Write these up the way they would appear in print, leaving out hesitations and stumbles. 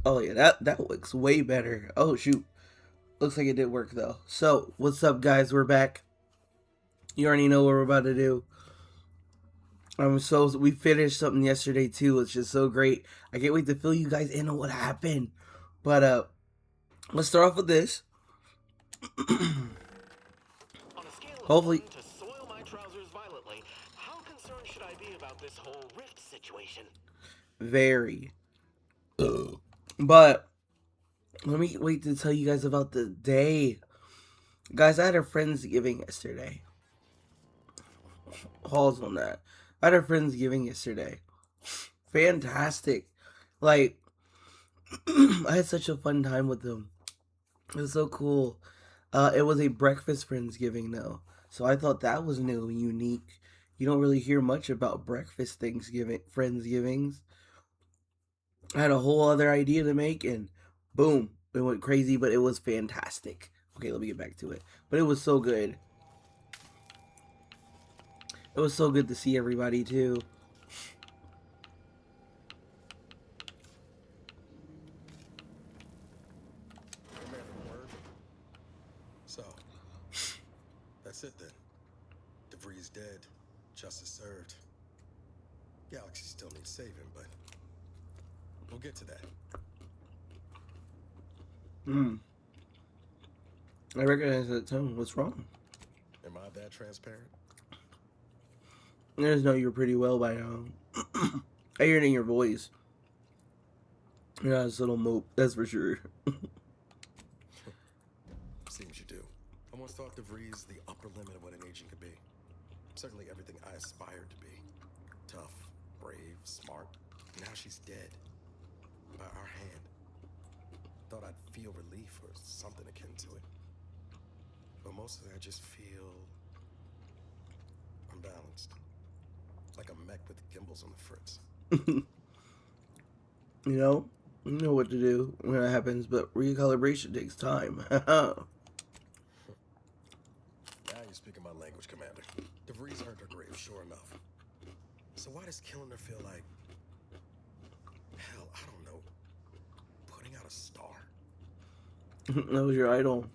Oh yeah, that looks way better. Oh shoot. Looks like it did work though. So, what's up guys? We're back. You already know what we're about to do. So we finished something yesterday too. It's just so great. I can't wait to fill you guys in on what happened. But let's start off with this. On a scale of Hopefully 1 to soil my trousers violently, how concerned should I be about this whole rift situation? very. But let me wait to tell you guys about the day. Guys, I had a Friendsgiving yesterday. Pause on that. I had a Friendsgiving yesterday. Fantastic. Like, I had such a fun time with them. It was so cool. It was a breakfast Friendsgiving, though. So I thought that was new and unique. You don't really hear much about breakfast Thanksgiving, Friendsgivings. I had a whole other idea to make, and boom, it went crazy, but it was fantastic. Okay, let me get back to it. But it was so good. It was so good to see everybody, too. Commander, word. So, that's it then. DeVries dead. Justice served. Galaxy still needs saving, but we'll get to that. I recognize that tone. What's wrong? Am I that transparent? I just know you're pretty well by now. I hear it in your voice. You're not a little mope, that's for sure. Seems you do. I once thought DeVries the upper limit of what an agent could be. Certainly everything I aspired to be. Tough, brave, smart. Now she's dead. By our hand. Thought I'd feel relief or something akin to it. But mostly I just feel unbalanced. Like a mech with gimbals on the fritz. You know what to do when that happens, but recalibration takes time. Now you're speaking my language, Commander. DeVries earned her grave, sure enough. So why does killing her feel like... hell, I don't know. Putting out a star? That was your idol.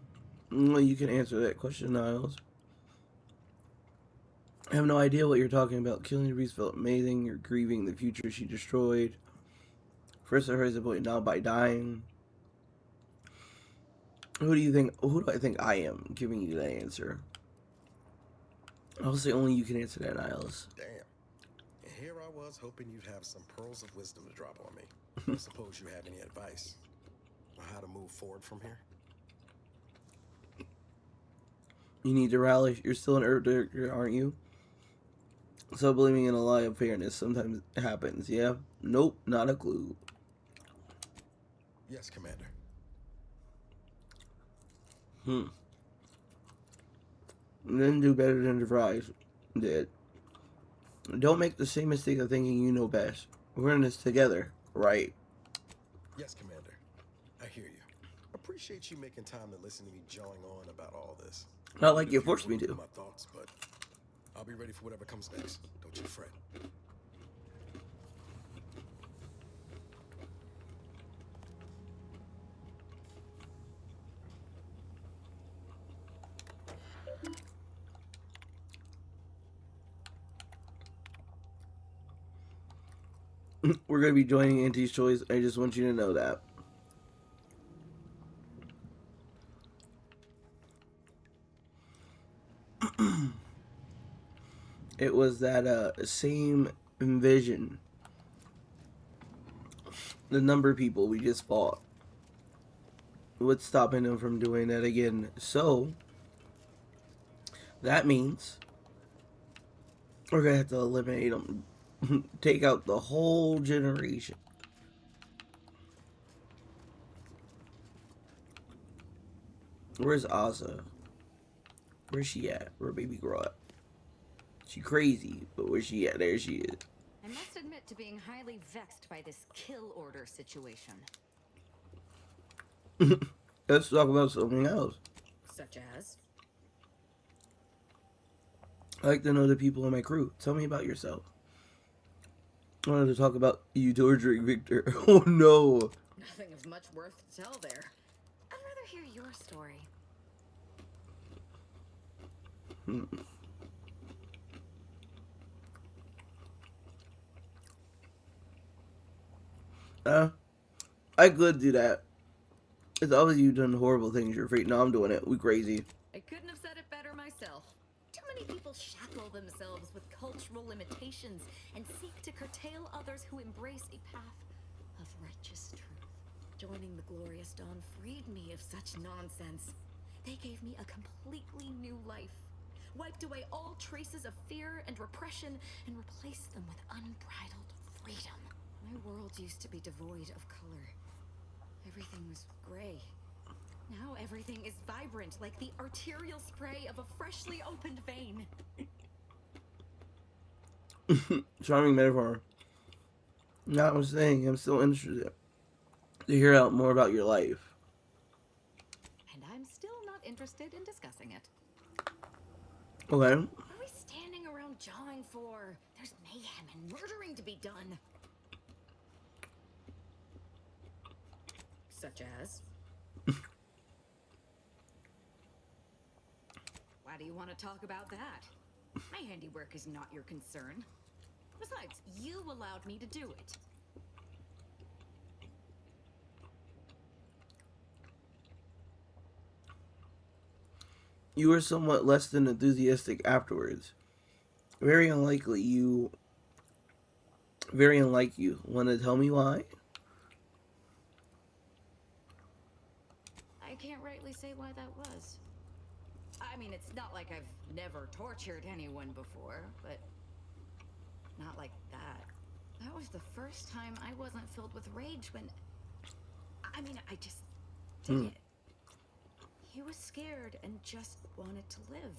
Well, you can answer that question, Niles. I have no idea what you're talking about. Killing Reese felt amazing. You're grieving the future she destroyed. First I heard the point now by dying. Who do I think I am giving you that answer? I'll say only you can answer that, Niles. Damn. And here I was hoping you'd have some pearls of wisdom to drop on me. I suppose you have any advice on how to move forward from here? You need to rally. You're still an Earth Director, aren't you? So believing in a lie of fairness sometimes happens, yeah? Nope, not a clue. Yes, Commander. Then do better than the fries did. Don't make the same mistake of thinking you know best. We're in this together, right? Yes, Commander. I hear you. Appreciate you making time to listen to me jawing on about all this. Not like you forced me With to. my thoughts, but I'll be ready for whatever comes next. Don't you fret. We're gonna be joining Auntie's Choice. I just want you to know that. It was that same vision. The number of people we just fought. What's stopping them from doing that again? So that means we're gonna have to eliminate them. Take out the whole generation. Where's Asa? Where's she at? Where baby girl at? She crazy, but where's she at? There she is. I must admit to being highly vexed by this kill order situation. Let's talk about something else. Such as? I like to know the people in my crew. Tell me about yourself. I wanted to talk about you torturing Victor. Oh no. Nothing of much worth to tell there. I'd rather hear your story. I could do that. It's obviously you done horrible things. You're afraid. No, I'm doing it. We crazy. I couldn't have said it better myself. Too many people shackle themselves with cultural limitations and seek to curtail others who embrace a path of righteous truth. Joining the Glorious Dawn freed me of such nonsense. They gave me a completely new life, wiped away all traces of fear and repression, and replaced them with unbridled freedom. My world used to be devoid of color. Everything was gray. Now everything is vibrant, like the arterial spray of a freshly opened vein. Charming metaphor. No, I was saying I'm still interested to hear out more about your life. And I'm still not interested in discussing it. Okay. What are we standing around jawing for? There's mayhem and murdering to be done. Such as? Why do you want to talk about that? My handiwork is not your concern. Besides, you allowed me to do it. You were somewhat less than enthusiastic afterwards. Very unlike you. Want to tell me why? I can't rightly say why that was. I mean, it's not like I've never tortured anyone before, but not like that. That was the first time I wasn't filled with rage when... I mean, I just did it. He was scared and just wanted to live.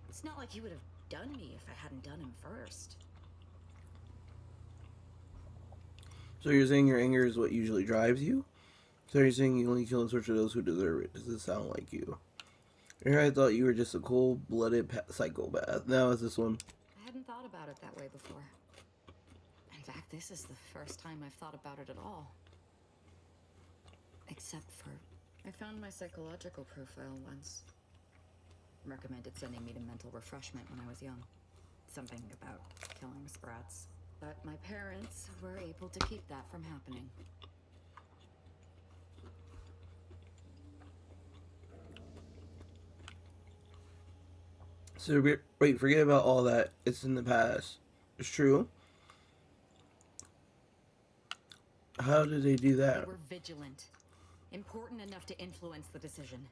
It's not like he would have done me if I hadn't done him first. So you're saying your anger is what usually drives you? So you're saying you only kill and torture those who deserve it? Does this sound like you? Here I thought you were just a cold-blooded psychopath. Now it's this one. I hadn't thought about it that way before. In fact, this is the first time I've thought about it at all. Except for... I found my psychological profile once. Recommended sending me to mental refreshment when I was young. Something about killing sprats. But my parents were able to keep that from happening. So wait, forget about all that. It's in the past. It's true. How did they do that? They were vigilant. Important enough to influence the decision.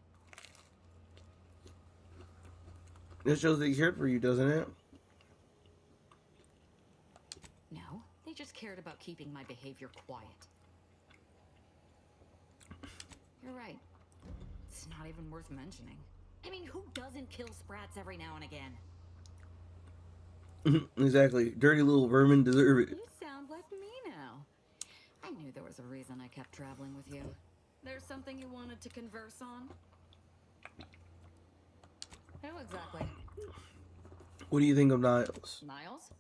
It shows they cared for you, doesn't it? No, they just cared about keeping my behavior quiet. You're right. It's not even worth mentioning. I mean, who doesn't kill sprats every now and again? Exactly. Dirty little vermin deserve it. You sound like me now. I knew there was a reason I kept traveling with you. There's something you wanted to converse on? Who exactly? What do you think of Niles? Niles?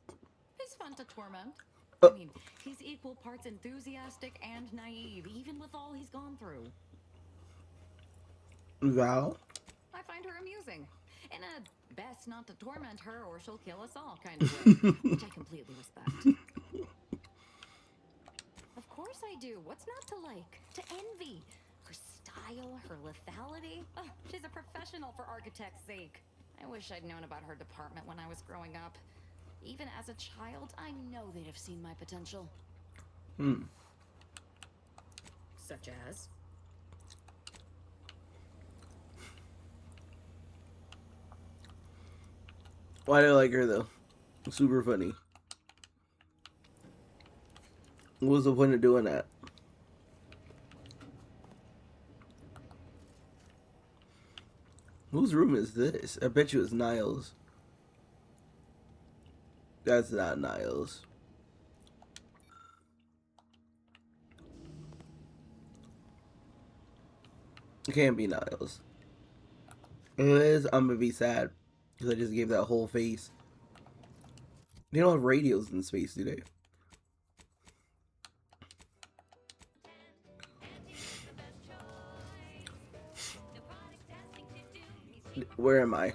He's fun to torment. Oh. I mean, he's equal parts enthusiastic and naive, even with all he's gone through. Val? I find her amusing. In a best not to torment her or she'll kill us all kind of way, which I completely respect. Of course I do. What's not to like? To envy? Her style, her lethality? Oh, she's a professional for architect's sake. I wish I'd known about her department when I was growing up. Even as a child, I know they'd have seen my potential. Such as? Why do I like her though? Super funny. What was the point of doing that? Whose room is this? I bet you it's Niles. That's not Niles. It can't be Niles. If it is, I'm gonna be sad. Because I just gave that whole face. They don't have radios in space, do they? Where am I?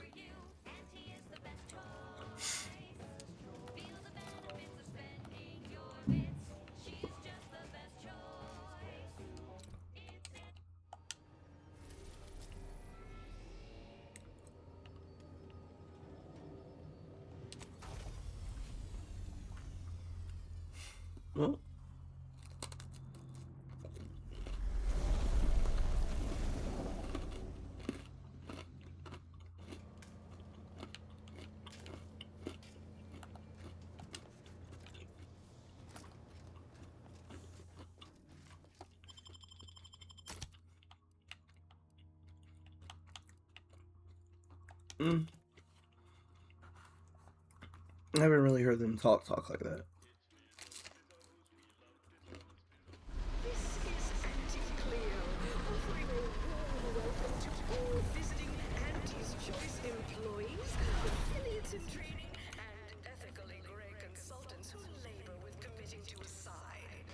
Oh. Mm. I haven't really heard them talk like that. This is Auntie Cleo, offering a warm welcome to all visiting Auntie's Choice employees, affiliates in training, and ethically grey consultants who labor with committing to a side.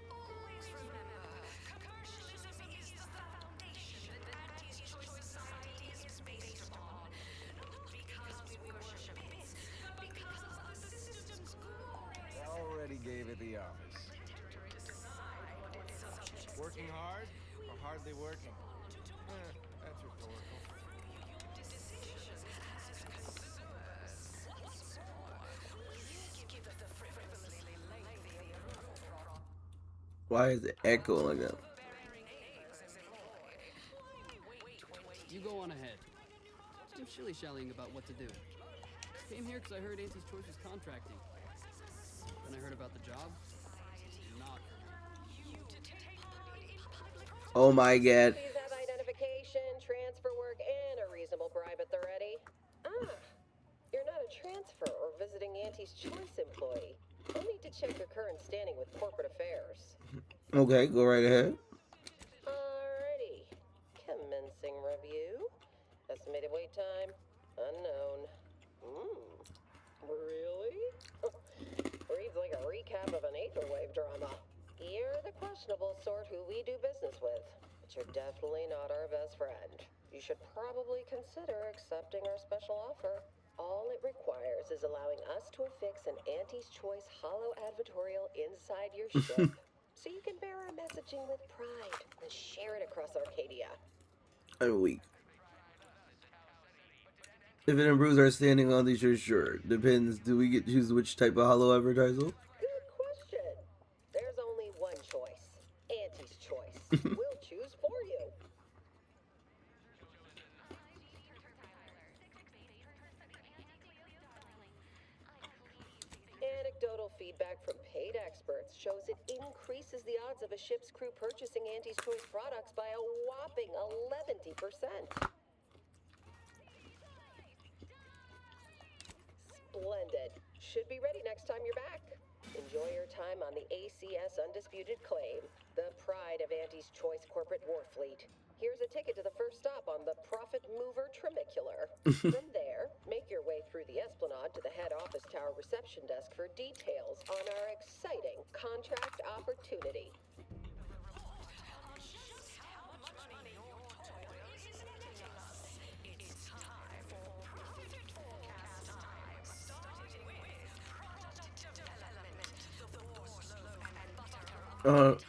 Always remember, commercialism is the foundation that Auntie's Choice society is based upon. Not because we worship bits, but because of the system's glorious. Already gave it the office. Working hard or hardly working? That's rhetorical. Why is it echo like that? You go on ahead. I'm shilly-shallying about what to do. Came here because I heard Auntie's Choice was contracting. Then I heard about the job. Not. Oh my god. Please have identification, transfer work, and a reasonable bribe at the ready. Ah, you're not a transfer or visiting Auntie's Choice employee. I'll need to check your current standing with corporate affairs. Okay, go right ahead. Alrighty. Commencing review. Estimated wait time, unknown. Really? Reads like a recap of an Aetherwave drama. You're the questionable sort who we do business with, but you're definitely not our best friend. You should probably consider accepting our special offer. All it requires is allowing us to affix an Auntie's Choice hollow advertorial inside your ship, so you can bear our messaging with pride and share it across Arcadia. I'm weak. If it improves our standing on these shirts, sure. Depends. Do we get to choose which type of hollow advertisal? Good question. There's only one choice. Auntie's Choice. We'll choose for you. Anecdotal feedback from paid experts shows it increases the odds of a ship's crew purchasing Auntie's Choice products by a whopping 11%. Splendid. Should be ready next time you're back. Enjoy your time on the ACS Undisputed Claim, the pride of Auntie's Choice corporate war fleet. Here's a ticket to the first stop on the Profit Mover Trimicular. From there, make your way through the Esplanade to the head office tower reception desk for details on our exciting contract opportunity.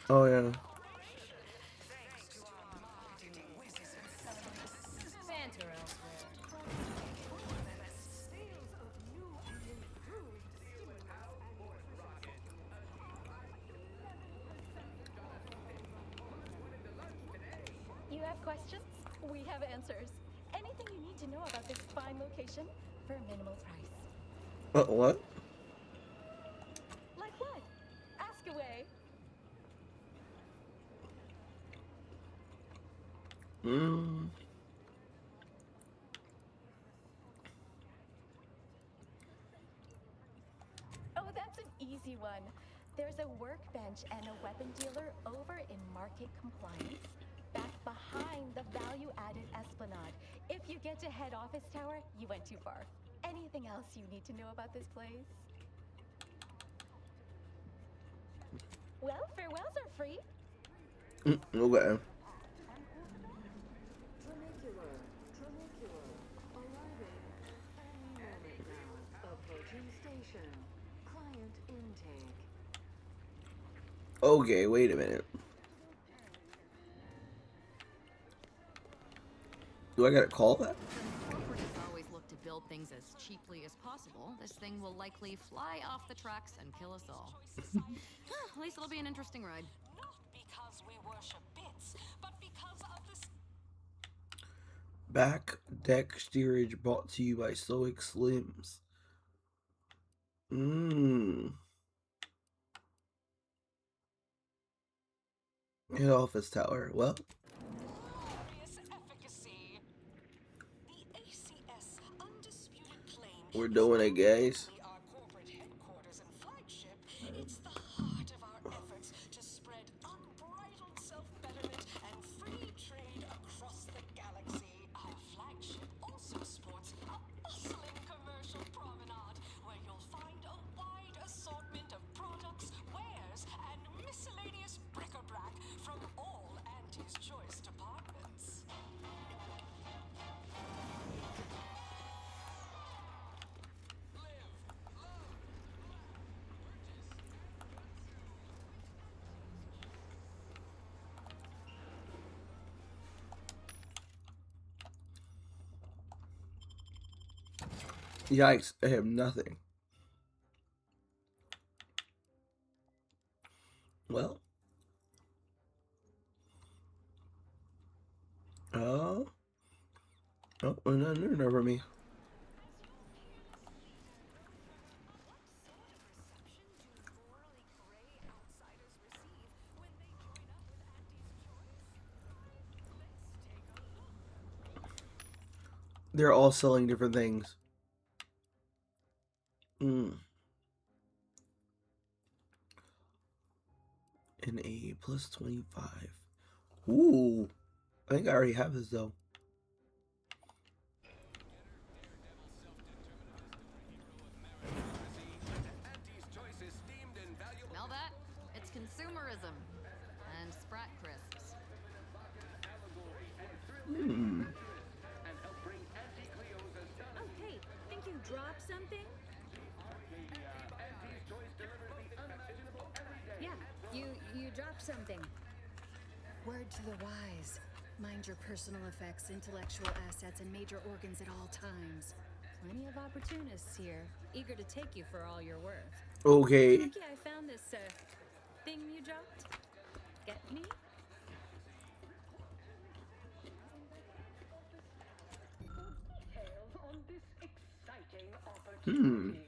Oh yeah. Banter elsewhere. You have questions? We have answers. Anything you need to know about this fine location for a minimal price. What? Like what? Ask away. Oh, that's an easy one. There's a workbench and a weapon dealer over in Market Compliance, back behind the value-added Esplanade. If you get to head office tower, you went too far. Anything else you need to know about this place? Well, farewells are free. Okay. Tranicular, tranicular, arriving any moment now. Approaching station. Client intake. Okay, wait a minute. Do I gotta call that? Since corporates always look to build things as cheaply as possible, this thing will likely fly off the tracks and kill us all. At least it'll be an interesting ride. Not because we worship bits, but because of this. Back deck steerage brought to you by Stoic Slims. Head office tower. Well, Glorious efficacy. The ACS undisputed claim we're doing it, guys. our corporate headquarters and flagship. It's the heart of our efforts to spread unbridled self-betterment and free trade across the galaxy. Our flagship also sports a bustling commercial promenade where you'll find a wide assortment of products, wares, and miscellaneous bric-a-brac from all Auntie's choice departments. Yikes, I have nothing. Well. Oh. Oh, another over me. They're all selling different things. An A plus 25. Ooh. I think I already have this though. Smell that? It's consumerism. And Sprat crisps. Oh, hey, think you dropped something? Yeah, you dropped something. Word to the wise. Mind your personal effects, intellectual assets, and major organs at all times. Plenty of opportunists here, eager to take you for all you're worth. Okay. Lucky I found this, thing you dropped. Get me? Details on this exciting opportunity.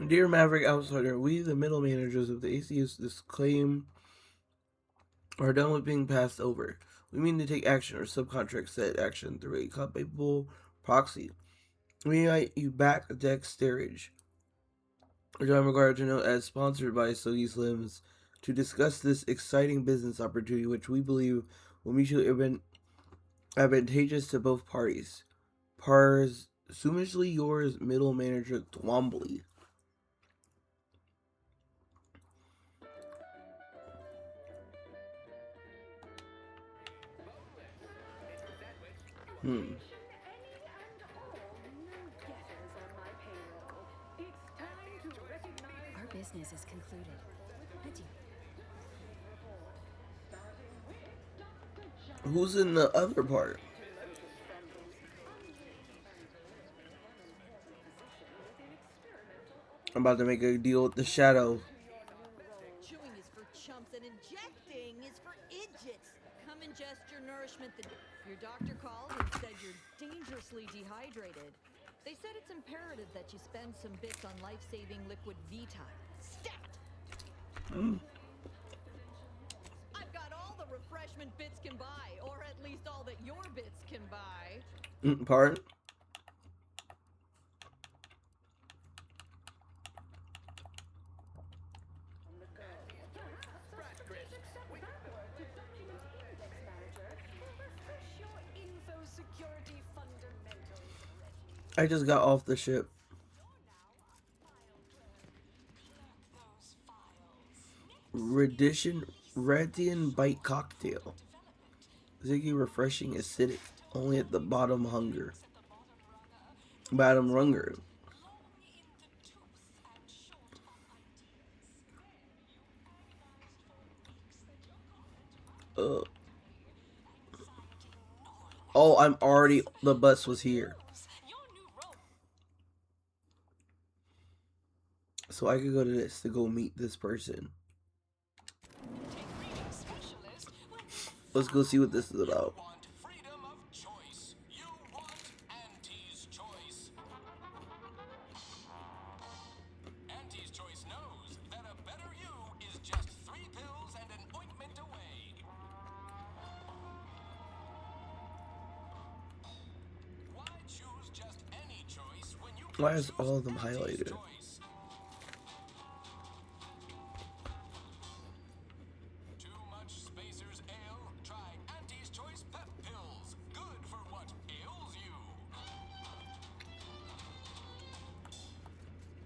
Dear Maverick Outsider, we, the middle managers of the ACS, this claim are done with being passed over. We mean to take action or subcontract said action through a culpable proxy. We invite you back deck steerage, which I'm regarded to know as sponsored by Stogie Slims, to discuss this exciting business opportunity, which we believe will mutually advantageous to both parties. Presumably yours, middle manager Twombly. Our business is concluded. Adieu. Who's in the other part? I'm about to make a deal with the Shadow. Chewing is for chumps and injecting is for idiots. Come ingest your nourishment. Your doctor called and said you're dangerously dehydrated. They said it's imperative that you spend some bits on life-saving liquid V-Time. Stat! I've got all the refreshment bits can buy, or at least all that your bits can buy. Pardon? I just got off the ship. Radiant Bite Cocktail. Ziggy refreshing acidic. Only at the bottom hunger. Bottom runger. Oh, I'm already. The bus was here. So I could go to this to go meet this person. Let's go see what this is about. Freedom of choice. You want Auntie's choice. Auntie's choice knows that a better you is just 3 pills and an ointment away. Why choose just any choice when you can Why is choose all of them Auntie's highlighted? choice? Too much Spacer's Ale? Try Auntie's Choice Pep Pills. Good for what ails you.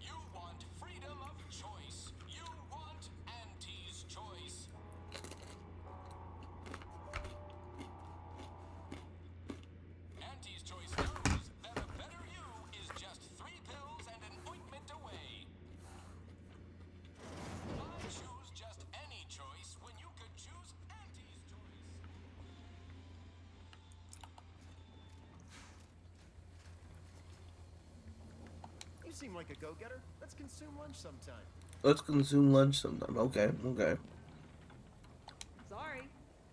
You want freedom of choice. You want Auntie's Choice. Auntie's Choice knows that a better you is just 3 pills and an ointment away. Why choose just any choice when you could choose Auntie's Choice? You seem like a go-getter. Let's consume lunch sometime. Let's consume lunch sometime. Okay, okay. Sorry.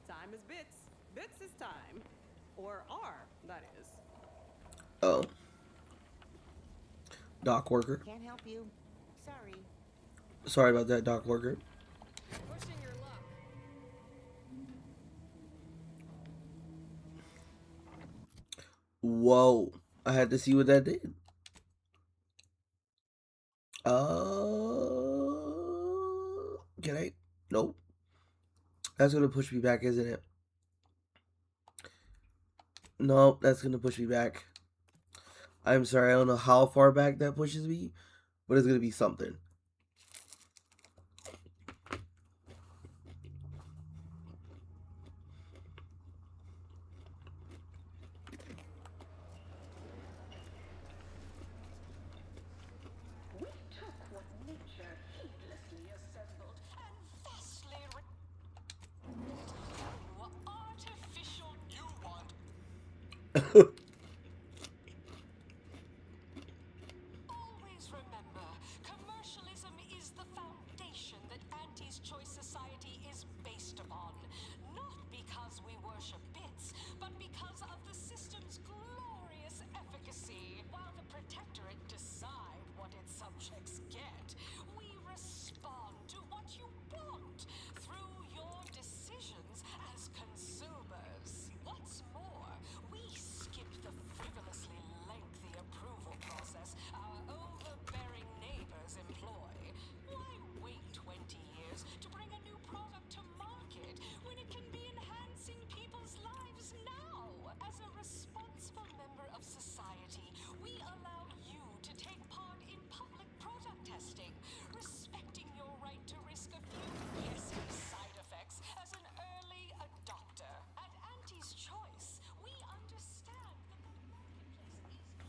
Time is bits. Bits is time. Or are, that is. Oh. Dock worker. Can't help you. Sorry. Sorry about that, dock worker. Pushing your luck. Whoa. I had to see what that did. Can I? Nope. That's gonna push me back, isn't it? Nope, that's gonna push me back. I'm sorry, I don't know how far back that pushes me, but it's gonna be something. We took what nature heedlessly assembled and vastly artificial. You want always remember, commercialism is the foundation that Auntie's Choice Society is based upon. Not because we worship bits, but because of the system's glorious efficacy. While the Protectorate decide what its subjects get, we respond to what you want through your decisions as consumers. What's more, we skip the frivolously lengthy approval process our overbearing neighbors employ. Why wait 20 years to bring a new product to market when it can be enhancing people's lives now? As a responsible member of society, we allow you to take part in public product testing, respecting your right to risk a few guessing side effects as an early adopter. At Auntie's Choice, we understand that the marketplace is...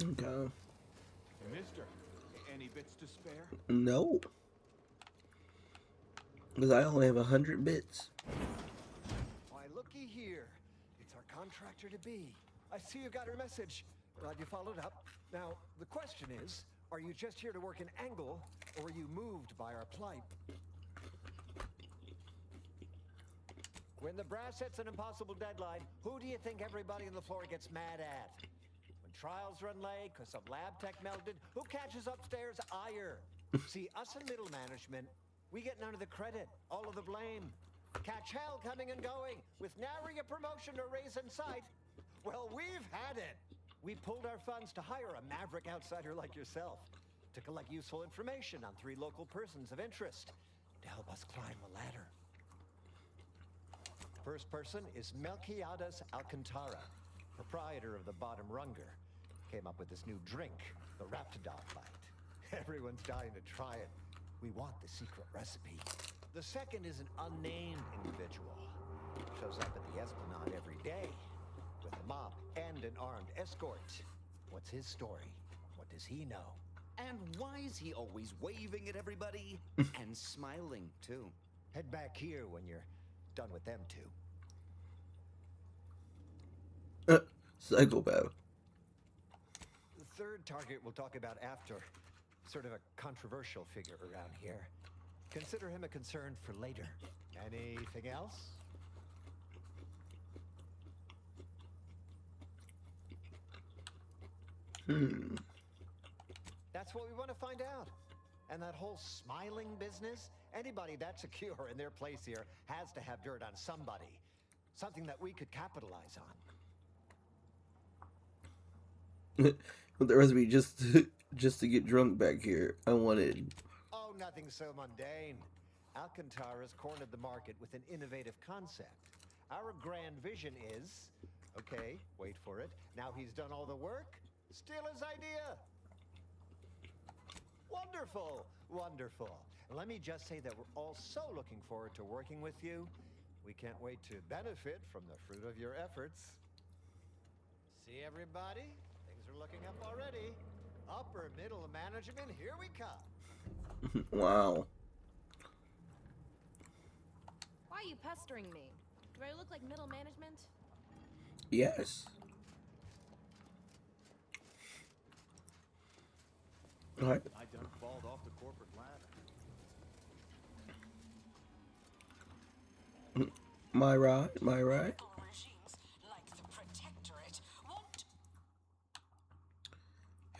Okay. Mister, any bits to spare? No. Because I only have 100 bits. Why, looky here. It's our contractor to be. I see you got her message. Glad you followed up. Now, the question is, are you just here to work an angle, or were you moved by our plight? When the brass sets an impossible deadline, who do you think everybody on the floor gets mad at? When trials run late because some lab tech melted, who catches upstairs ire? See, us in middle management, we get none of the credit, all of the blame. Catch hell coming and going, with nary a promotion or raise in sight. Well, we've had it. We pulled our funds to hire a maverick outsider like yourself to collect useful information on 3 local persons of interest to help us climb the ladder. first person is Melquiades Alcantara, proprietor of the Bottom Runger. Came up with this new drink, the Raptidon Light. Everyone's dying to try it. We want the secret recipe. The second is an unnamed individual. Shows up at the Esplanade every day with a mop and an armed escort. What's his story? What does he know? And why is he always waving at everybody? And smiling, too. Head back here when you're done with them two. Psychopath. The third target we'll talk about after. Sort of a controversial figure around here. Consider him a concern for later. Anything else? That's what we want to find out. And that whole smiling business, anybody that's secure in their place here has to have dirt on somebody. Something that we could capitalize on. But the recipe just to get drunk back here. I wanted. Oh, nothing so mundane. Alcantara's cornered the market with an innovative concept. Our grand vision is, okay, wait for it. Now he's done all the work, steal his idea. Wonderful, wonderful. And let me just say that we're all so looking forward to working with you. We can't wait to benefit from the fruit of your efforts. See, everybody? Things are looking up already. Upper middle management, here we come. Wow. Why are you pestering me? Do I look like middle management? Yes. All right. I done falled off the corporate ladder. My right, my right. Regimes like the Protectorate want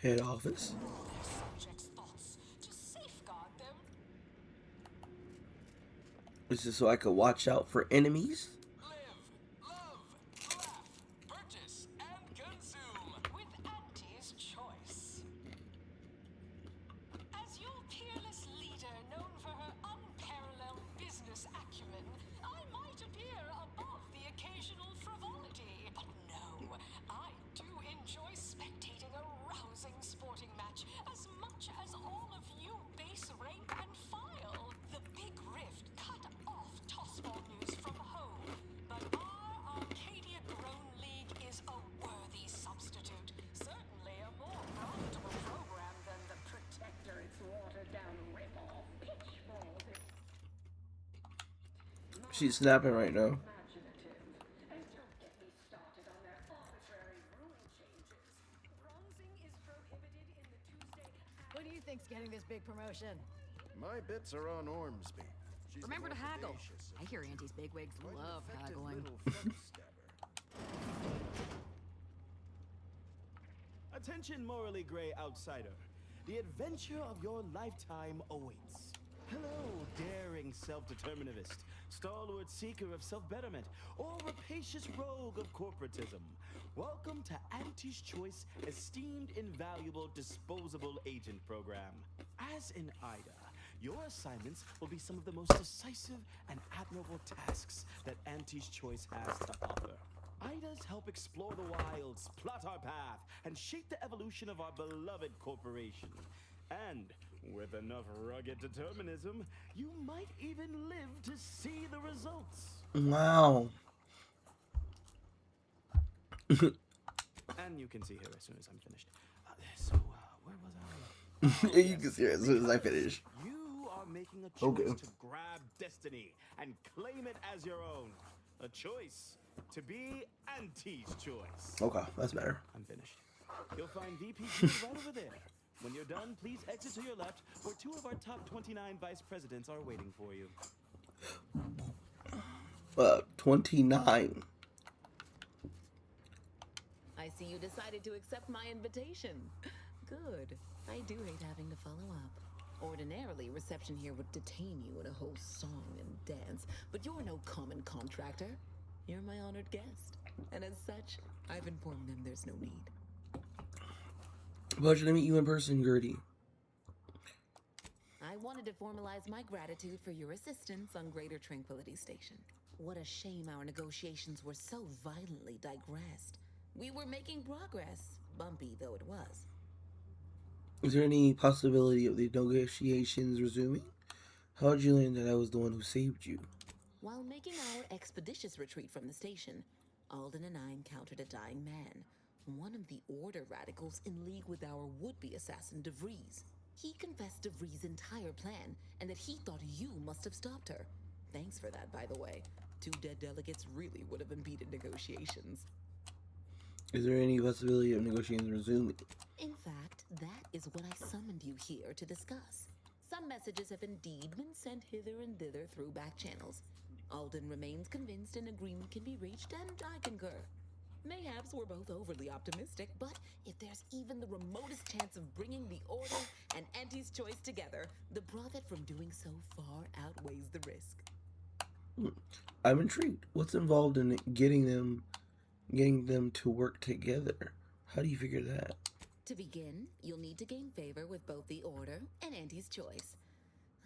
Head office. their subjects' thoughts to safeguard them. This is so I could watch out for enemies. Purchase and consume with Auntie's choice. As your peerless leader, known for her unparalleled business acumen, I might appear above the occasional frivolity. But no, I do enjoy spectating a rousing sporting match as much as all of you base rank and file. The big rift cut off tossball news from home, but our Arcadia-grown league is a worthy substitute. Certainly a more profitable program than the Protectorate's watered-down rip-off pitchball. She's snapping right now. And don't get me started on their arbitrary rule changes. Bronzing is prohibited in the Tuesday. Who do you think's getting this big promotion? My bits are on Ormsby. She's the Remember to more haggle. bodacious I hear Auntie's bigwigs quite an love effective haggling. little foot stabber. Attention, morally gray outsider. The adventure of your lifetime awaits. Hello, daring self-determinist, stalwart seeker of self-betterment, or rapacious rogue of corporatism. Welcome to Auntie's Choice Esteemed Invaluable Disposable Agent Program. As in IDA, your assignments will be some of the most decisive and admirable tasks that Auntie's Choice has to offer. IDAs help explore the wilds, plot our path, and shape the evolution of our beloved corporation. And with enough rugged determinism, you might even live to see the results. Wow. And you can see her as soon as I'm finished. Where was I? You can see it as soon as I finish. You are making a choice Okay. to grab destiny and claim it as your own. A choice to be Auntie's Choice. Okay, that's better. I'm finished. You'll find VP Jude right over there. When you're done, please exit to your left, where 2 of our top 29 vice presidents are waiting for you. 29. I see you decided to accept my invitation. Good. I do hate having to follow up. Ordinarily, reception here would detain you in a whole song and dance, but you're no common contractor. You're my honored guest, and as such, I've informed them there's no need. Pleasure to meet you in person, Gertie. I wanted to formalize my gratitude for your assistance on Greater Tranquility Station. What a shame our negotiations were so violently digressed. We were making progress, bumpy though it was. Is there any possibility of the negotiations resuming? How did you learn that I was the one who saved you? While making our expeditious retreat from the station, Alden and I encountered a dying man, one of the Order radicals in league with our would-be assassin DeVries. He confessed DeVries' entire plan and that he thought you must have stopped her. Thanks for that, by the way. 2 dead delegates really would have impeded negotiations. Is there any possibility of negotiations resuming? In fact, that is what I summoned you here to discuss. Some messages have indeed been sent hither and thither through back channels. Alden remains convinced an agreement can be reached, and I concur. Mayhaps we're both overly optimistic, but if there's even the remotest chance of bringing the Order and Auntie's choice together, the profit from doing so far outweighs the risk. I'm intrigued. What's involved in getting them to work together? How do you figure that? To begin, you'll need to gain favor with both the Order and Auntie's choice.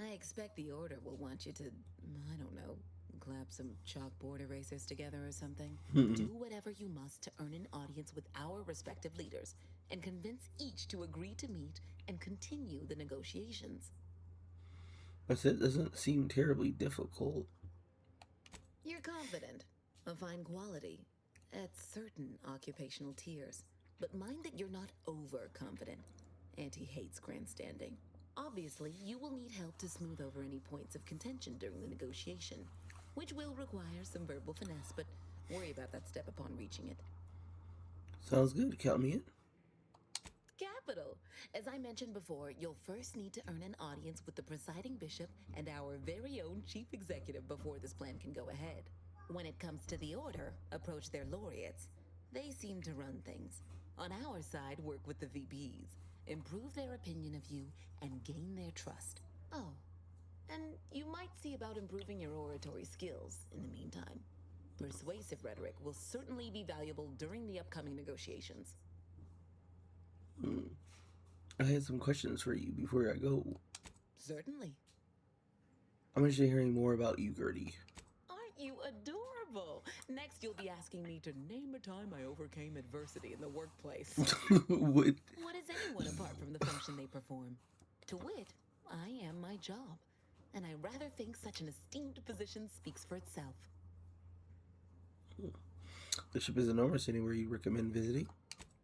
I expect the Order will want you to, I don't know, clap some chalkboard erasers together or something. Do whatever you must to earn an audience with our respective leaders and convince each to agree to meet and continue the negotiations. But it doesn't seem terribly difficult. You're confident, a fine quality, at certain occupational tiers. But mind that you're not overconfident. Auntie hates grandstanding. Obviously, you will need help to smooth over any points of contention during the negotiation, which will require some verbal finesse, but worry about that step upon reaching it. Sounds good. Count me in. Capital! As I mentioned before, you'll first need to earn an audience with the presiding bishop and our very own chief executive before this plan can go ahead. When it comes to the Order, approach their laureates. They seem to run things. On our side, work with the VPs, improve their opinion of you, and gain their trust. Oh, and you might see about improving your oratory skills in the meantime. Persuasive rhetoric will certainly be valuable during the upcoming negotiations. I had some questions for you before I go. Certainly. I'm interested in hearing more about you, Gertie. Aren't you adorable? Next, you'll be asking me to name a time I overcame adversity in the workplace. What? What is anyone apart from the function they perform? To wit, I am my job, and I rather think such an esteemed position speaks for itself. The ship is enormous. Anywhere you recommend visiting?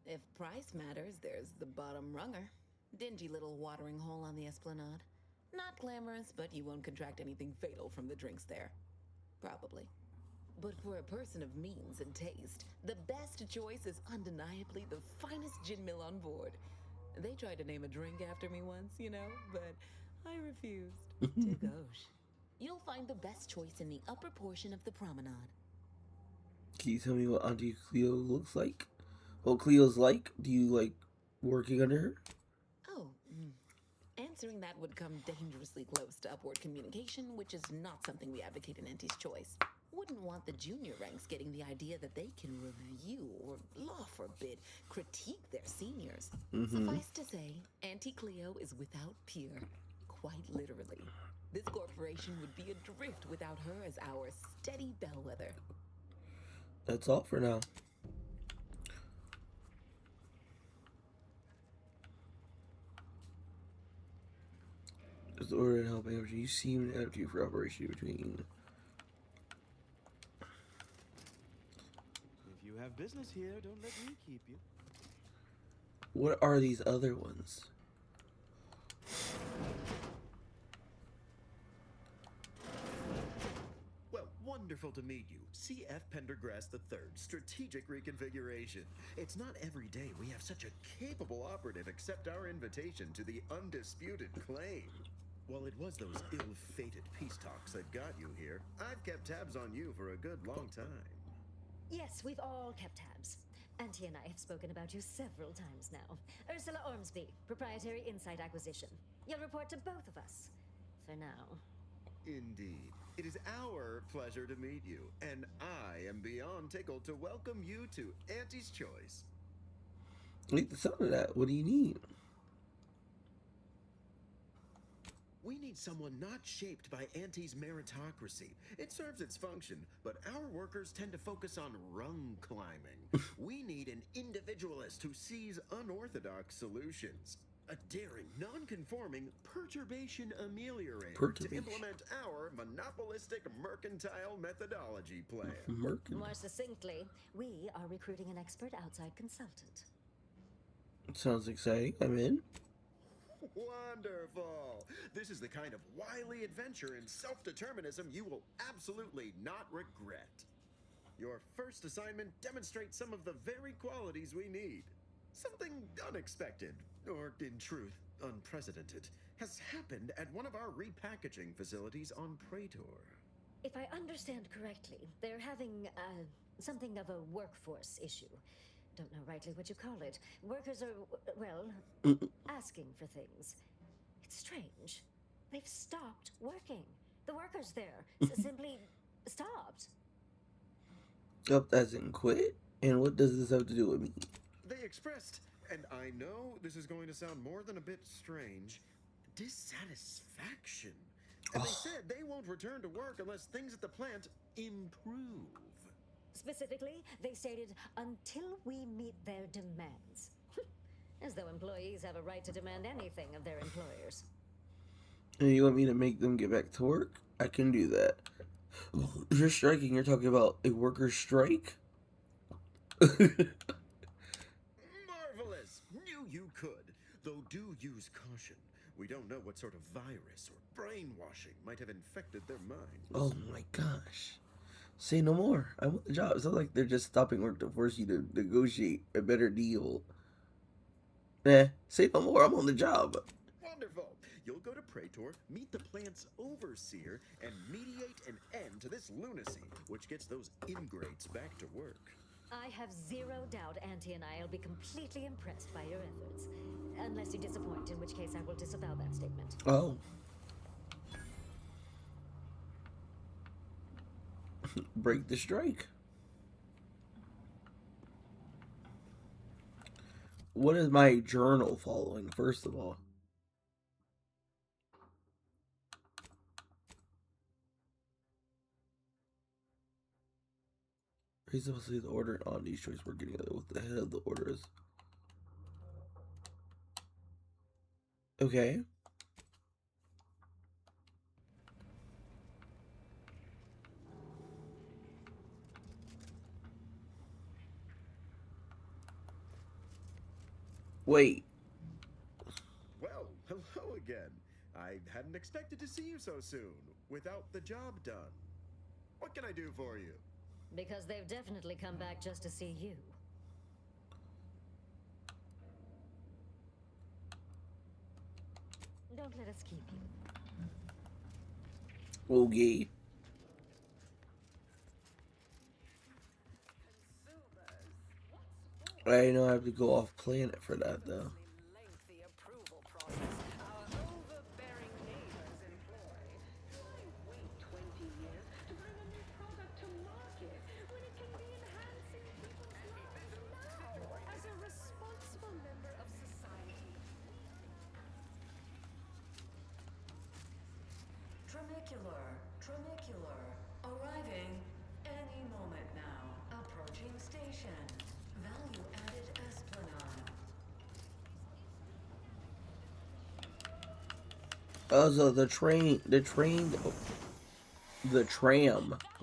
If price matters, there's the bottom runger. Dingy little watering hole on the Esplanade. Not glamorous, but you won't contract anything fatal from the drinks there. Probably. But for a person of means and taste, the best choice is undeniably the finest gin mill on board. They tried to name a drink after me once, you know, but I refused. To gauche. You'll find the best choice in the upper portion of the promenade. Can you tell me what Auntie Cleo looks like? What Cleo's like? Do you like working under her? Oh, answering that would come dangerously close to upward communication, which is not something we advocate in Auntie's choice. Wouldn't want the junior ranks getting the idea that they can review or, law forbid, critique their seniors. Suffice to say, Auntie Cleo is without peer, quite literally. This corporation would be adrift without her as our steady bellwether. That's all for now. Just order and helping everything. You seem to empty for operation between. If you have business here, don't let me keep you. What are these other ones? Well, wonderful to meet you. C.F. Pendergrass III, Strategic Reconfiguration. It's not every day we have such a capable operative accept our invitation to the undisputed claim. While it was those ill-fated peace talks that got you here, I've kept tabs on you for a good long time. Yes, we've all kept tabs. Auntie and I have spoken about you several times now. Ursula Ormsby, Proprietary Insight Acquisition. You'll report to both of us. For now. Indeed. It is our pleasure to meet you, and I am beyond tickled to welcome you to Auntie's Choice. I like the sound of that. What do you need? We need someone not shaped by Auntie's meritocracy. It serves its function, but our workers tend to focus on rung climbing. We need an individualist who sees unorthodox solutions. A daring, non-conforming perturbation ameliorator to implement our monopolistic mercantile methodology plan. More succinctly, we are recruiting an expert outside consultant. Sounds exciting. I'm in. Wonderful! This is the kind of wily adventure in self-determinism you will absolutely not regret. Your first assignment demonstrates some of the very qualities we need. Something unexpected, or in truth, unprecedented, has happened at one of our repackaging facilities on Praetor. If I understand correctly, they're having something of a workforce issue. Don't know rightly what you call it. Workers are, well, asking for things. It's strange. They've stopped working. The workers there simply stopped. Up as in quit? And what does this have to do with me? They expressed, and I know this is going to sound more than a bit strange, dissatisfaction. And they said they won't return to work unless things at the plant improve. Specifically, they stated, until we meet their demands. As though employees have a right to demand anything of their employers. And you want me to make them get back to work? I can do that. If you're striking, you're talking about a workers' strike? Marvelous! Knew you could. Though do use caution. We don't know what sort of virus or brainwashing might have infected their minds. Oh my gosh. Say no more. I want the job. It's not like they're just stopping work to force you to negotiate a better deal. Say no more. I'm on the job. Wonderful. You'll go to Praetor, meet the plant's overseer, and mediate an end to this lunacy, which gets those ingrates back to work. I have zero doubt Auntie and I will be completely impressed by your efforts. Unless you disappoint, in which case I will disavow that statement. Oh. Break the strike. What is my journal following, first of all? He's supposed to see the order on these choice working together with the head of the orders. Okay. Wait. Well, hello again. I hadn't expected to see you so soon, without the job done. What can I do for you? Because they've definitely come back just to see you. Don't let us keep you. Okay. I know I have to go off planet for that though. Lengthy approval process our overbearing neighbors employ. Why wait 20 years to bring a new product to market when it can be enhancing people's lives now as a responsible member of society? Tramicular, arriving any moment now. Approaching station. Value added Esplanade. Oh, so the tram.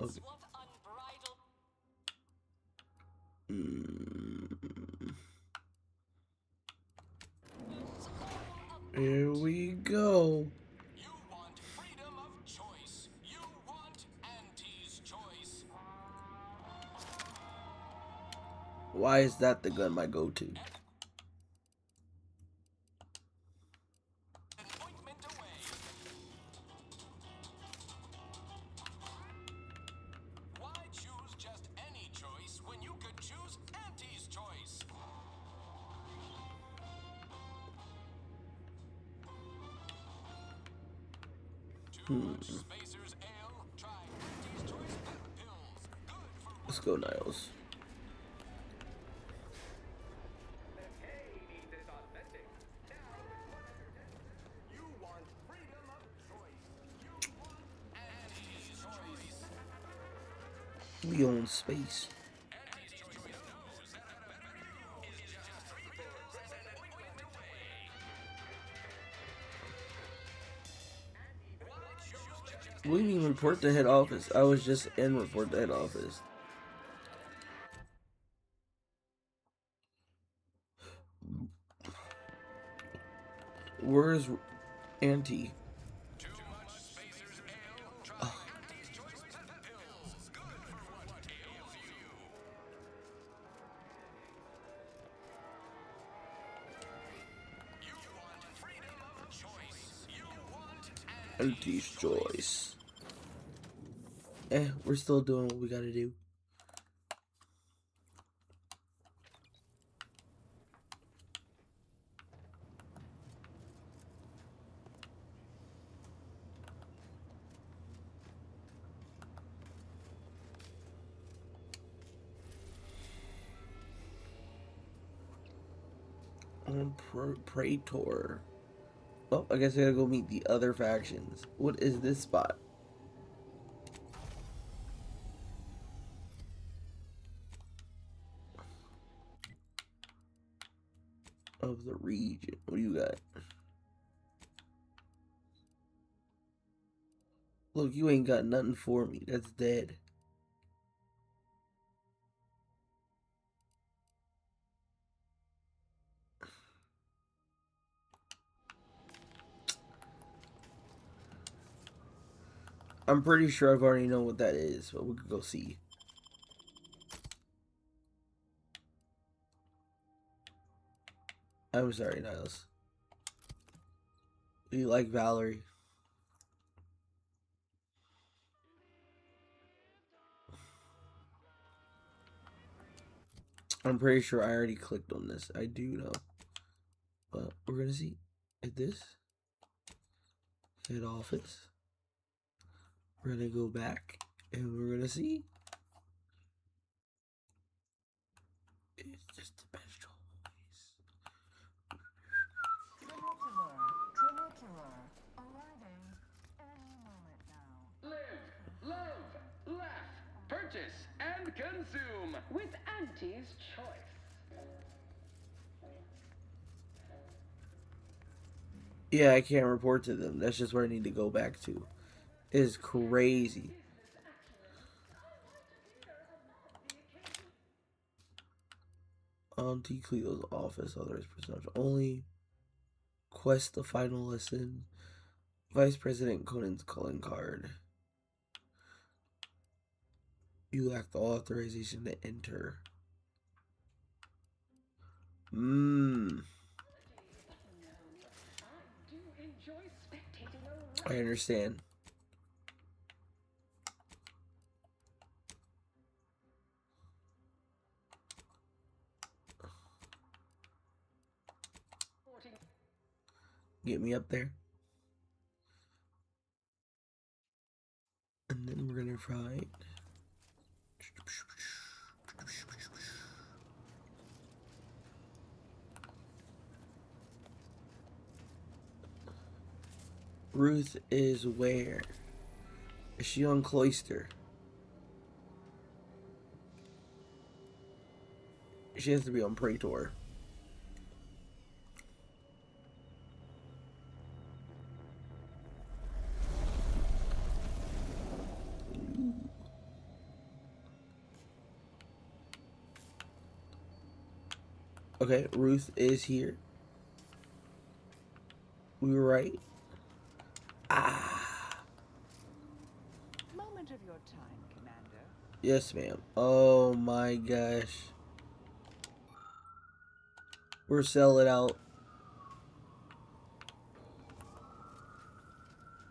Okay. Here we go. You want freedom of choice. You want Auntie's choice. Why is that the gun my go-to? Why choose just any choice when you could choose Auntie's choice? Too much Spacers Ale? Try Auntie's choice pep pills. Good for Let's go, Niles. You want freedom of We own space. What do you mean report to head office? I was just in report to head office. Where's Auntie? Auntie's choice. We're still doing what we gotta do. On Praetor. Oh, I guess I gotta go meet the other factions. What is this spot? Of the region. What do you got? Look, you ain't got nothing for me. That's dead. I'm pretty sure I've already know what that is, but we could go see. I'm sorry, Niles. You like Valerie? I'm pretty sure I already clicked on this. I do know. But we're gonna see. At this head office. We're gonna go back and we're gonna see. It's just the best choice. Arriving any moment now. Live, love, laugh, purchase, and consume with Auntie's choice. Yeah, I can't report to them. That's just where I need to go back to. It's crazy. Auntie Cleo's office. Others presumption only. Quest the final lesson. Vice President Conan's calling card. You lack the authorization to enter. I understand. Get me up there. And then we're gonna fight. Ruth is where? Is she on Cloister? She has to be on Praetor. Okay, Ruth is here. We were right. Moment of your time, Commander. Yes, ma'am. Oh my gosh. We're selling out.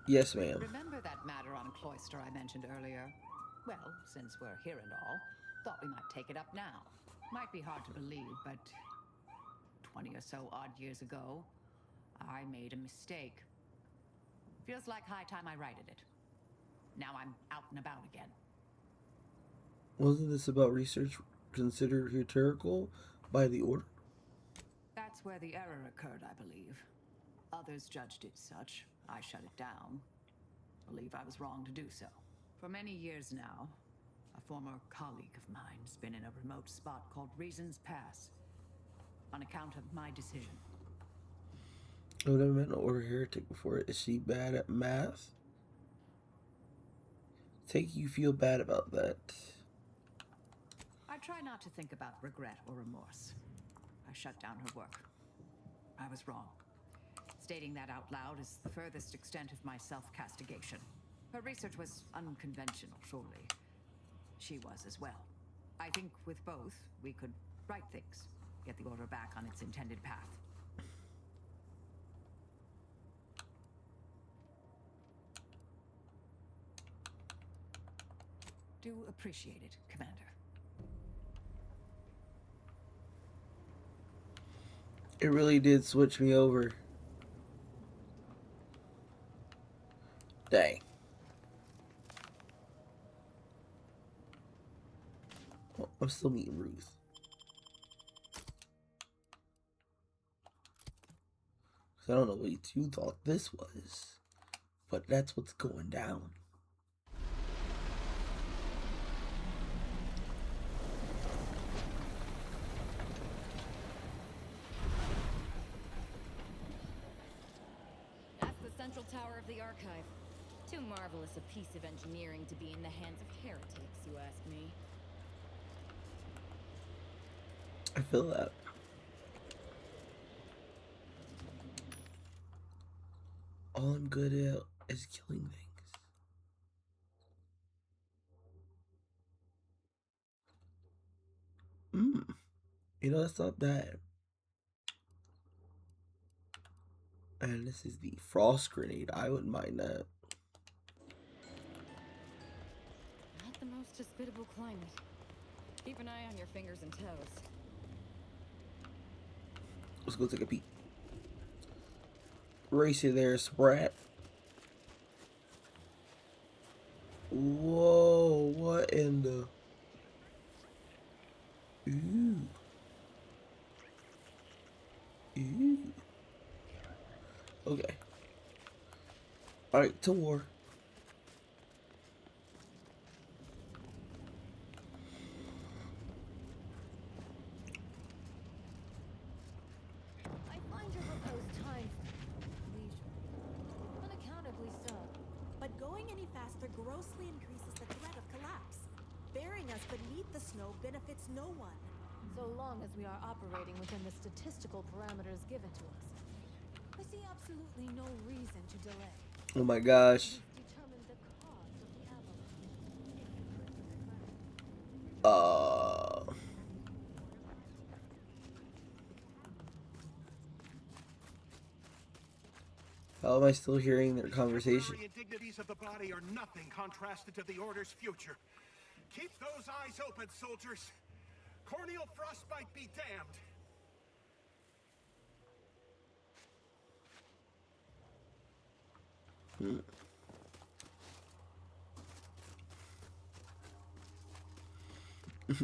Yes, ma'am. Remember that matter on Cloister I mentioned earlier? Well, since we're here and all, thought we might take it up now. Might be hard to believe, but 20 or so odd years ago, I made a mistake. Feels like high time I righted it. Now I'm out and about again. Wasn't this about research considered heuristical by the Order? That's where the error occurred, I believe. Others judged it such. I shut it down. Believe I was wrong to do so. For many years now, A former colleague of mine's been in a remote spot called Reasons Pass on account of my decision. I've never met an order heretic before. Is she bad at math? Take you feel bad about that. I try not to think about regret or remorse. I shut down her work. I was wrong. Stating that out loud is the furthest extent of my self-castigation. Her research was unconventional, surely. She was as well. I think with both, we could right things, get the order back on its intended path. Do appreciate it, Commander. It really did switch me over. Dang. Oh, I'm still meeting Ruth. I don't know what you thought this was, but that's what's going down. That's the central tower of the archive. Too marvelous a piece of engineering to be in the hands of heretics, you ask me. I feel that. All I'm good at is killing things. You know, that's not bad. And this is the frost grenade. I wouldn't mind that. Not the most hospitable climate. Keep an eye on your fingers and toes. Let's go take a peek. Race you there, Sprat. Whoa, what in the... Ooh. Ooh. Okay. Alright, to war. I find your proposed time leisure. Unaccountably so. But going any faster grossly increases the threat of collapse. Burying us beneath the snow benefits no one. So long as we are operating within the statistical parameters given to us. I see absolutely no reason to delay. Oh my gosh. Determine the cause of the avalanche. How am I still hearing their conversation? The indignities of the body are nothing contrasted to the Order's future. Keep those eyes open, soldiers. Corneal frostbite be damned.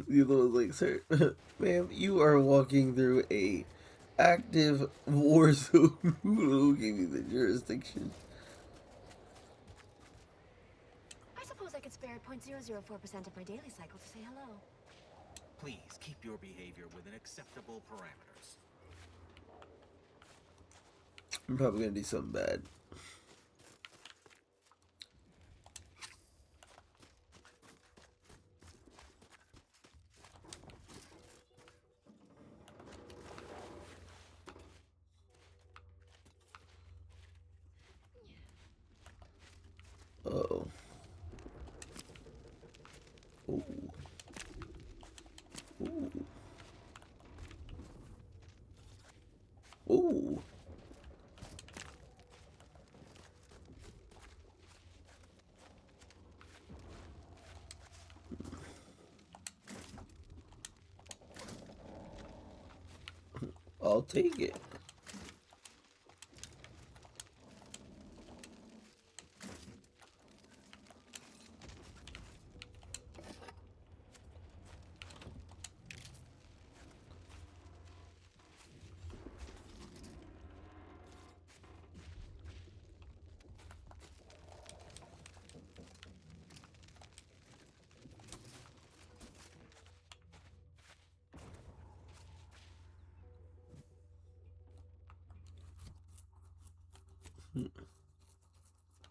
The other was like, sir, ma'am, you are walking through a active war zone. Who gave you the jurisdiction? I suppose I could spare 0.004% of my daily cycle to say hello. Please keep your behavior within acceptable parameters. I'm probably gonna do something bad. Uh-oh. Ooh. Ooh. Ooh. I'll take it.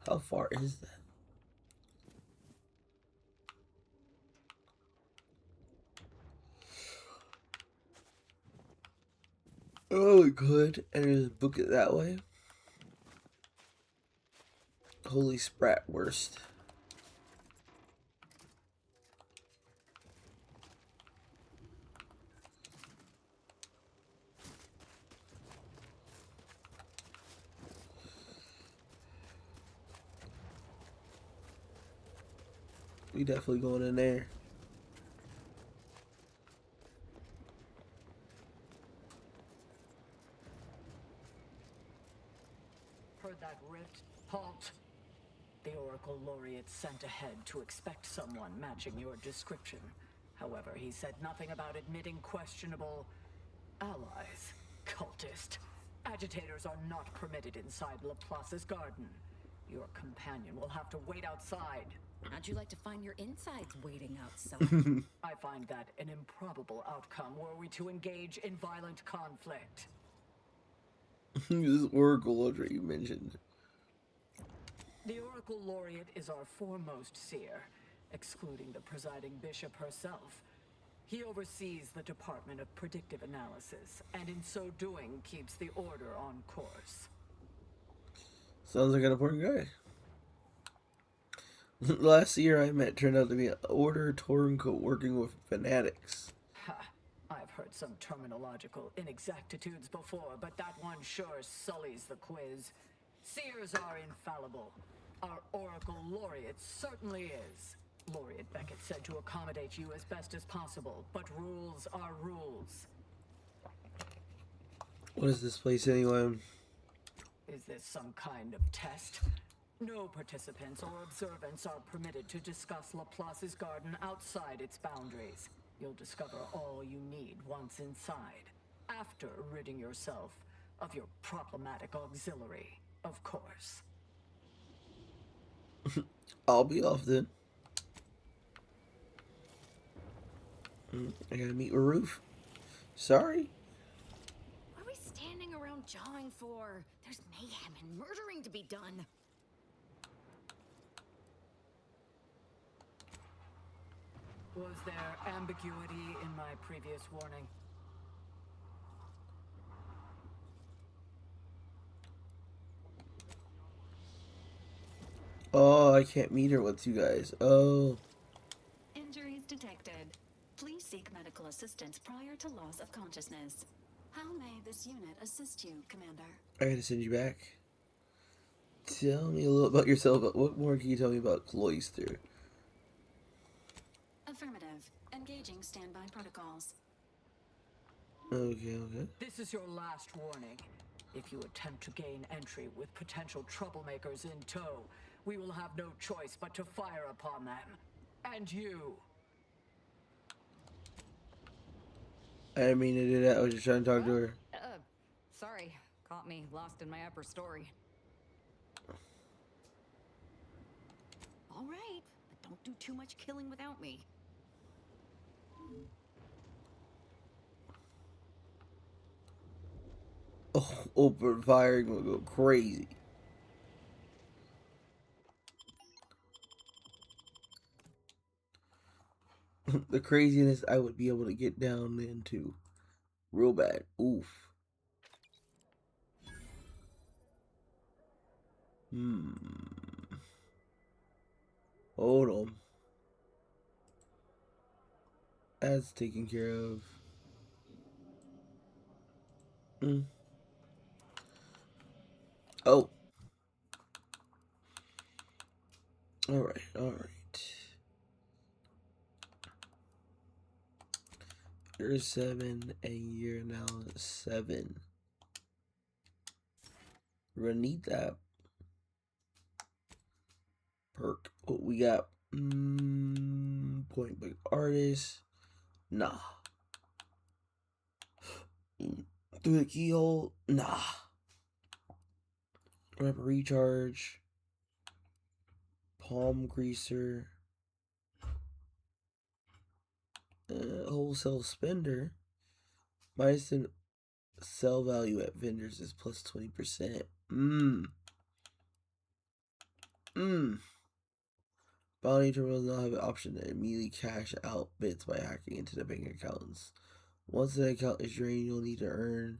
How far is that? Oh, we could and just book it that way. Holy sprat worst. We definitely going in there. Heard that rift? Halt! The Oracle Laureate sent ahead to expect someone matching your description. However, he said nothing about admitting questionable allies. Cultist. Agitators are not permitted inside Laplace's garden. Your companion will have to wait outside. How'd you like to find your insides waiting outside? I find that an improbable outcome were we to engage in violent conflict. This Oracle Ultra you mentioned. The Oracle Laureate is our foremost seer, excluding the presiding bishop herself. He oversees the Department of Predictive Analysis, and in so doing keeps the Order on course. Sounds like an important guy. Last year I met turned out to be an Order turncoat working with fanatics. Ha! I've heard some terminological inexactitudes before, but that one sure sullies the quiz. Seers are infallible. Our Oracle Laureate certainly is. Laureate Beckett said to accommodate you as best as possible, but rules are rules. What is this place anyway? Is this some kind of test? No participants or observants are permitted to discuss Laplace's garden outside its boundaries. You'll discover all you need once inside, after ridding yourself of your problematic auxiliary, of course. I'll be off then. I gotta meet with Roof. Sorry. What are we standing around jawing for? There's mayhem and murdering to be done. Was there ambiguity in my previous warning? Oh, I can't meet her with you guys. Oh. Injuries detected. Please seek medical assistance prior to loss of consciousness. How may this unit assist you, Commander? I gotta send you back. Tell me a little about yourself. What more can you tell me about Cloister? Affirmative. Engaging standby protocols. Okay, okay. This is your last warning. If you attempt to gain entry with potential troublemakers in tow, we will have no choice but to fire upon them. And you. I didn't mean to do that. I was just trying to talk to her. Sorry. Caught me lost in my upper story. All right, but don't do too much killing without me. Oh, open fire gonna go crazy. The craziness I would be able to get down into. Real bad. Oof. Hold on. That's taken care of. Oh. Alright, alright. You're 7 and you're now 7. We're gonna need that. Perk. What we got? Point blank artist. Nah. Through the keyhole. Nah. Rapid recharge. Palm greaser. Wholesale spender. Minus the sell value at vendors is plus 20%. Mm. Bounty terminals now have an option to immediately cash out bits by hacking into the bank accounts. Once the account is drained, you'll need to earn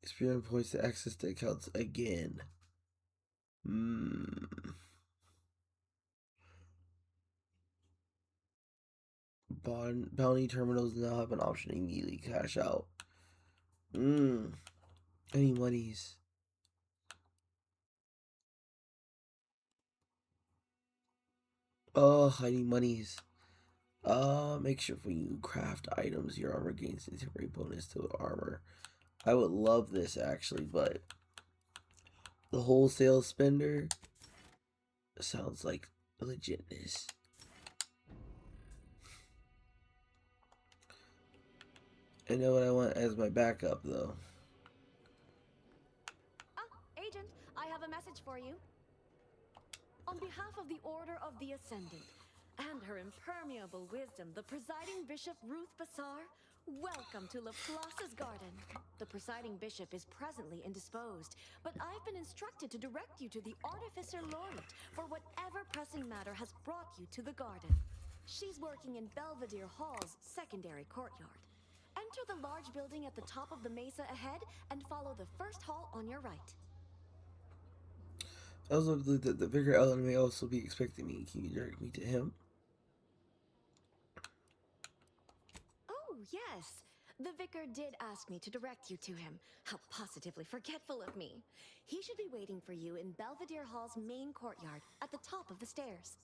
experience points to access the accounts again. Hmm. Bounty terminals now have an option to immediately cash out. Hmm. Any monies? Oh, I need monies. Make sure when you craft items, your armor gains a temporary bonus to armor. I would love this actually, but the wholesale spender sounds like legitness. I know what I want as my backup though. Ah, Agent, I have a message for you. On behalf of the Order of the Ascendant and her impermeable wisdom, the presiding bishop Ruth Bassar, welcome to Laplace's garden. The presiding bishop is presently indisposed, but I've been instructed to direct you to the Artificer Laureate for whatever pressing matter has brought you to the garden. She's working in Belvedere Hall's secondary courtyard. Enter the large building at the top of the mesa ahead and follow the first hall on your right. I also believe that the Vicar Ellen may also be expecting me. Can you direct me to him? Oh, yes. The vicar did ask me to direct you to him. How positively forgetful of me. He should be waiting for you in Belvedere Hall's main courtyard at the top of the stairs.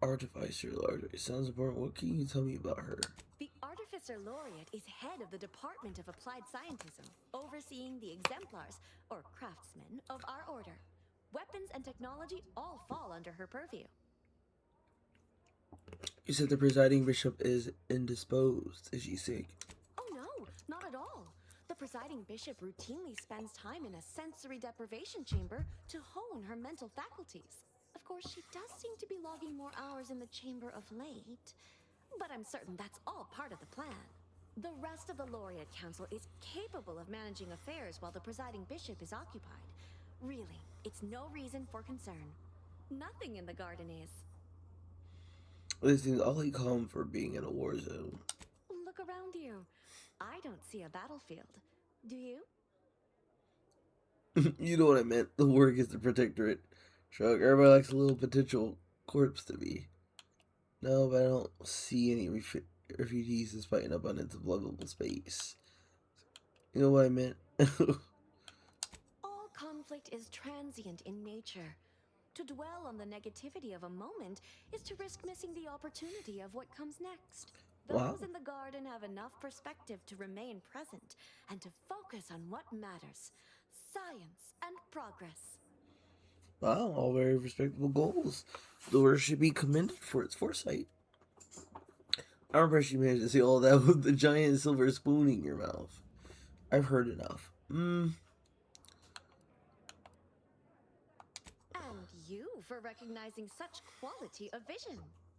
Artificer Laureate. Sounds important. What can you tell me about her? The Artificer Laureate is head of the Department of Applied Scientism, overseeing the exemplars, or craftsmen, of our order. Weapons and technology all fall under her purview. You said the presiding bishop is indisposed. Is she sick? Oh no, not at all. The presiding bishop routinely spends time in a sensory deprivation chamber to hone her mental faculties. Of course, she does seem to be logging more hours in the chamber of late, but I'm certain that's all part of the plan. The rest of the Laureate Council is capable of managing affairs while the presiding bishop is occupied. Really, it's no reason for concern. Nothing in the garden is. This seems awfully calm for being in a war zone. Look around you. I don't see a battlefield. Do you? You know what I meant. The war against the protectorate. Shrug. Everybody likes a little potential corpse to be. No, but I don't see any refugees despite an abundance of livable space. You know what I meant? All conflict is transient in nature. To dwell on the negativity of a moment is to risk missing the opportunity of what comes next. Wow. Those in the garden have enough perspective to remain present and to focus on what matters: science and progress. Wow, all very respectable goals. The order should be commended for its foresight. I'm impressed you managed to see all that with the giant silver spoon in your mouth. I've heard enough. And you for recognizing such quality of vision.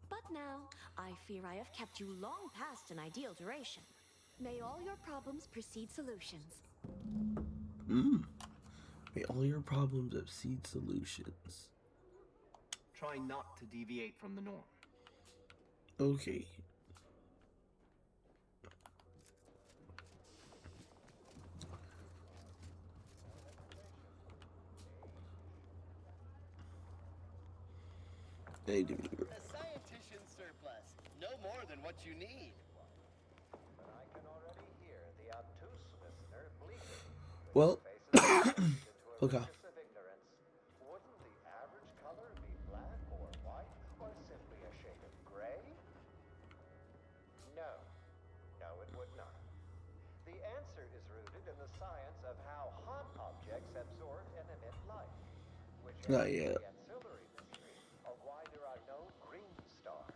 But now, I fear I have kept you long past an ideal duration. May all your problems precede solutions. May all your problems exceed solutions. Try not to deviate from the norm. Okay. They do. A scientician surplus. No more than what you need. But I can already hear the obtuse listener bleating. Well, okay. Ignorance. Wouldn't the average color be black or white or simply a shade of gray? No. No, it would not. The answer is rooted in the science of how hot objects absorb and emit light, which Not answers yet. the ancillary mystery of why there are no green stars.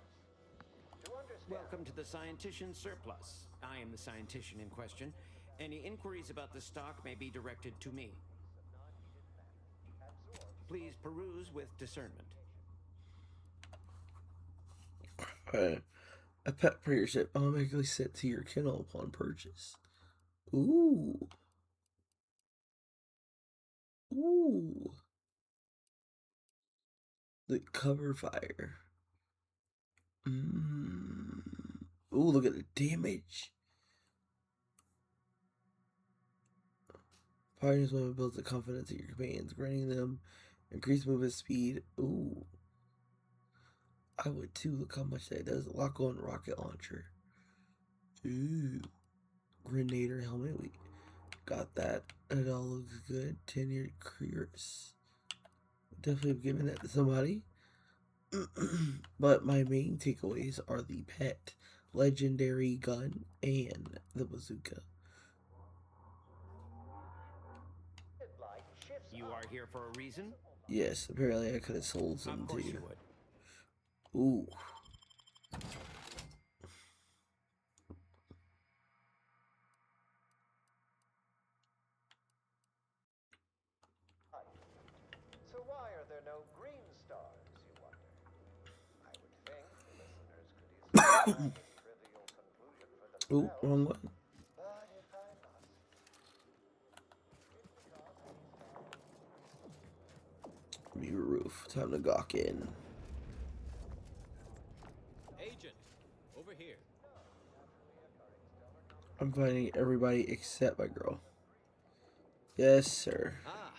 To understand Welcome to the Scientician Surplus. I am the scientician in question. Any inquiries about the stock may be directed to me. Please peruse with discernment. A pet prayer ship automatically set to your kennel upon purchase. Ooh. Ooh. The cover fire. Ooh, look at the damage. Firing this weapon builds the confidence in your companions, granting them increased movement speed. Ooh. I would too. Look how much that does. Lock on rocket launcher. Ooh. Grenadier helmet. We got that. It all looks good. Tenured careers. Definitely giving that to somebody. But my main takeaways are the pet, legendary gun, and the bazooka. You are here for a reason? Yes, apparently I could have sold some Of course to you you. would. Ooh. So why are there no green stars, you wonder? I would think the listeners could easily arrive at a trivial conclusion for Ooh, themselves. wrong one. But if I must, View roof. Time to gawk in. Agent, over here. I'm finding everybody except my girl. Yes, sir. Ah,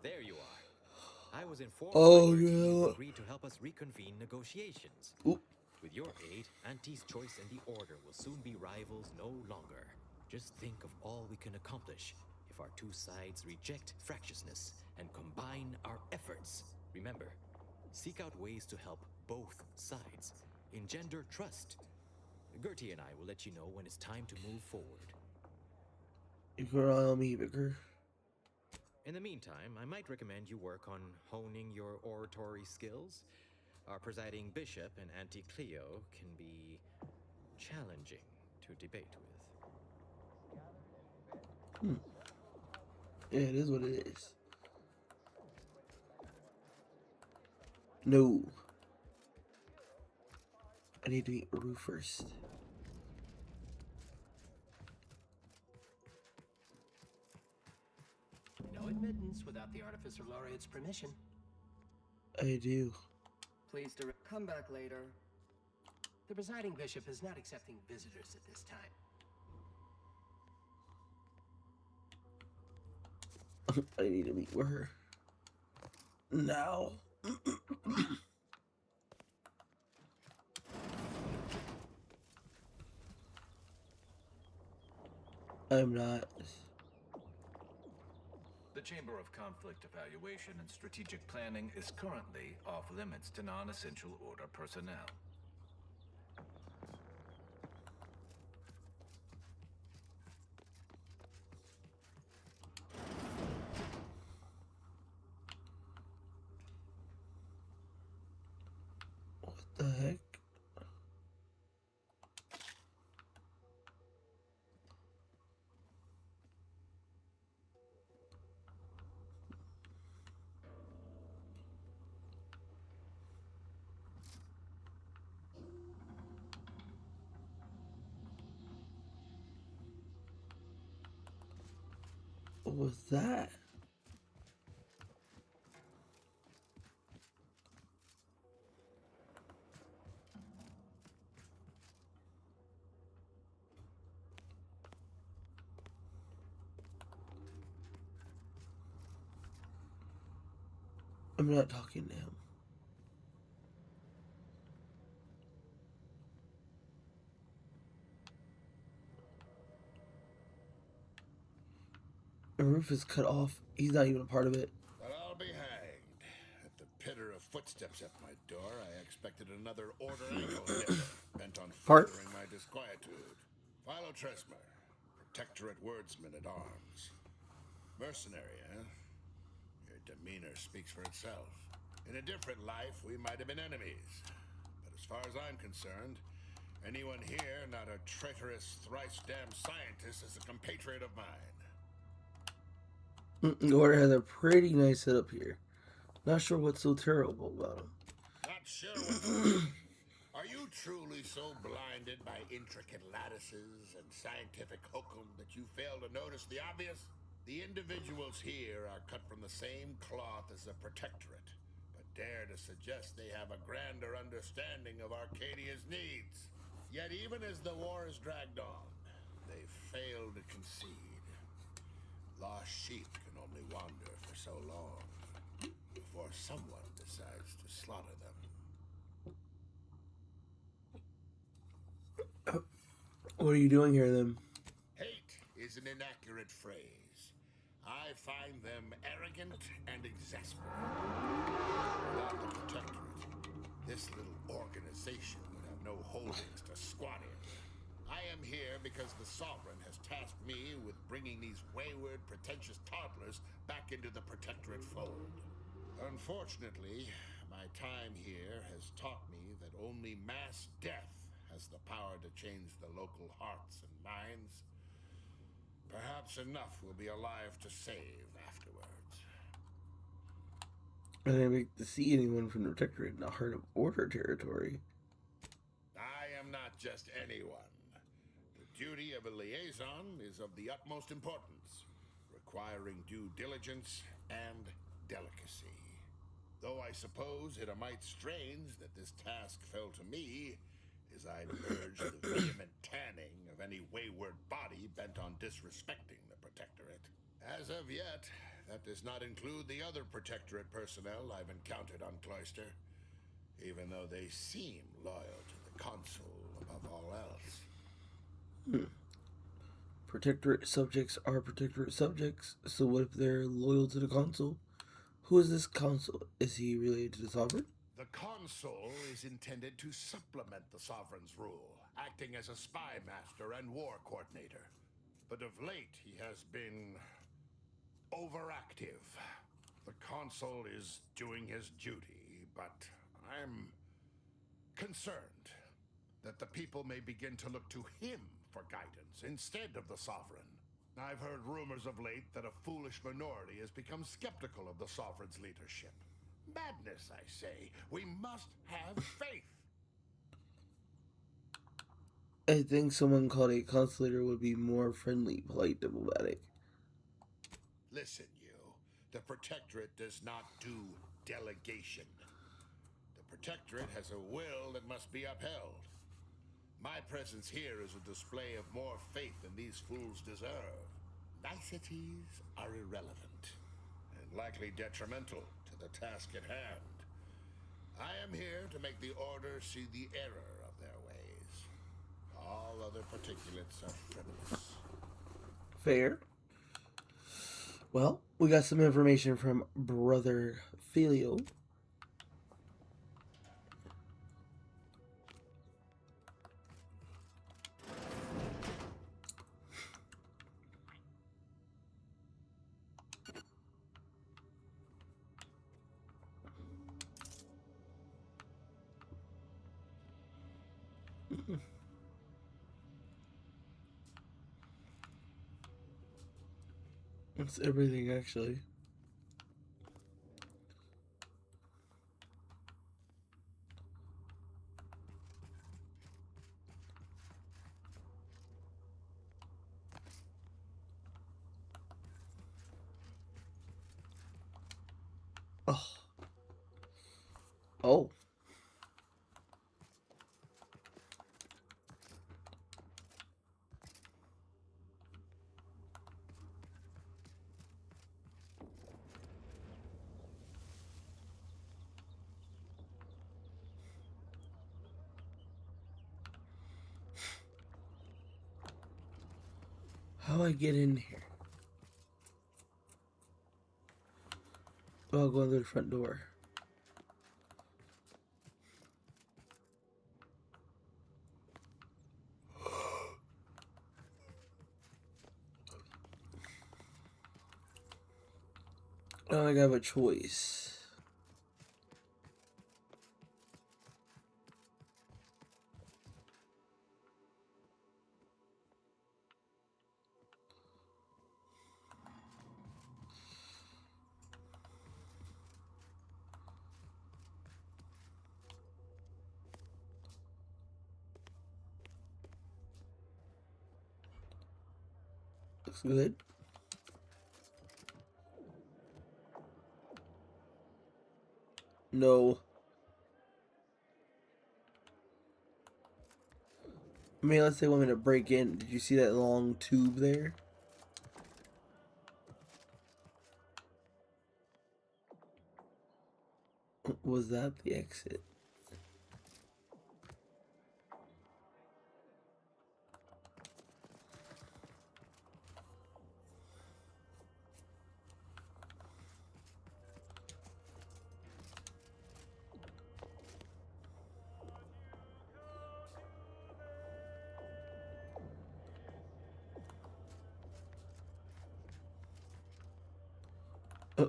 there you are. I was informed Oh, by your team you no. agreed to help us reconvene negotiations. Ooh. With your aid, Auntie's choice and the Order will soon be rivals no longer. Just think of all we can accomplish if our two sides reject fractiousness and combine our efforts. Remember, seek out ways to help both sides. Engender trust. Gertie and I will let you know when it's time to move forward. You can rely on me, Vicar. In the meantime, I might recommend you work on honing your oratory skills. Our presiding bishop and Auntie Cleo can be challenging to debate with. Yeah, it is what it is. No. I need to meet Rue first. No admittance without the Artificer Laureate's permission. I do. Please come back later. The presiding bishop is not accepting visitors at this time. I need to meet with her. Now. I'm not. The Chamber of Conflict Evaluation and Strategic Planning is currently off limits to non-essential Order personnel. What the heck? What was that? I'm not talking to him. The roof is cut off. He's not even a part of it. But I'll be hanged. At the pitter of footsteps at my door, I expected another Order angle hitter, bent on furthering my disquietude. Philo Tresmer, Protectorate Wordsman at Arms. Mercenary, eh? Your demeanor speaks for itself. In a different life, we might have been enemies. But as far as I'm concerned, anyone here not a traitorous, thrice-damned scientist is a compatriot of mine. The Order has a pretty nice setup here. Not sure what's so terrible about him. Not sure what's Are you truly so blinded by intricate lattices and scientific hokum that you fail to notice the obvious? The individuals here are cut from the same cloth as the Protectorate, but dare to suggest they have a grander understanding of Arcadia's needs. Yet even as the war has dragged on, they fail to concede. Lost sheep can only wander for so long before someone decides to slaughter them. What are you doing here, then? Hate is an inaccurate phrase. I find them arrogant and exasperating. Without the Protectorate, this little organization would have no holdings to squat in. I am here because the Sovereign has tasked me with bringing these wayward, pretentious toddlers back into the Protectorate fold. Unfortunately, my time here has taught me that only mass death has the power to change the local hearts and minds. Perhaps enough will be alive to save afterwards. I didn't make to see anyone from the Protectorate in the heart of Order territory. I am not just anyone. The duty of a liaison is of the utmost importance, requiring due diligence and delicacy. Though I suppose it a mite strange that this task fell to me, as I'd urge the vehement tanning of any wayward body bent on disrespecting the Protectorate. As of yet, that does not include the other Protectorate personnel I've encountered on Cloister, even though they seem loyal to the Consul above all else. Protectorate subjects are Protectorate subjects, so what if they're loyal to the Consul? Who is this Consul? Is he related to the Sovereign? The Consul is intended to supplement the Sovereign's rule, acting as a spy master and war coordinator. But of late, he has been overactive. The Consul is doing his duty, but I'm concerned that the people may begin to look to him for guidance instead of the Sovereign. I've heard rumors of late that a foolish minority has become skeptical of the Sovereign's leadership. Madness, I say. We must have faith. I think someone called a consulator would be more friendly, polite, diplomatic. Listen, you. The Protectorate does not do delegation. The Protectorate has a will that must be upheld. My presence here is a display of more faith than these fools deserve. Niceties are irrelevant and likely detrimental to the task at hand. I am here to make the Order see the error of their ways. All other particulates are frivolous. Fair. Well, we got some information from Brother Filio. That's everything, actually. Oh. Oh. How do I get in here? Oh, I'll go under the front door. I don't think I have a choice. Looks good. No. I mean, let's say want me to break in. Did you see that long tube there? Was that the exit?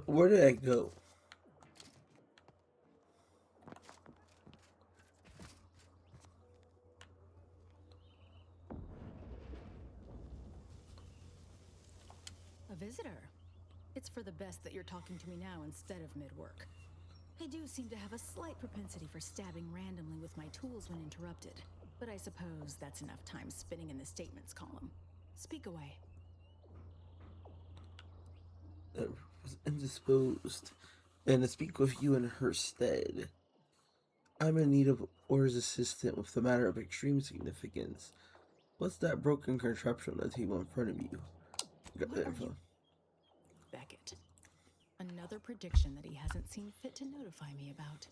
Where did I go? A visitor. It's for the best that you're talking to me now instead of mid-work. I do seem to have a slight propensity for stabbing randomly with my tools when interrupted, but I suppose that's enough time spinning in the statements column. Speak away. Was indisposed, and to speak with you in her stead. I'm in need of Or's assistant with a matter of extreme significance. What's that broken contraption on the table in front of you? Got the info. Beckett. Another prediction that he hasn't seen fit to notify me about.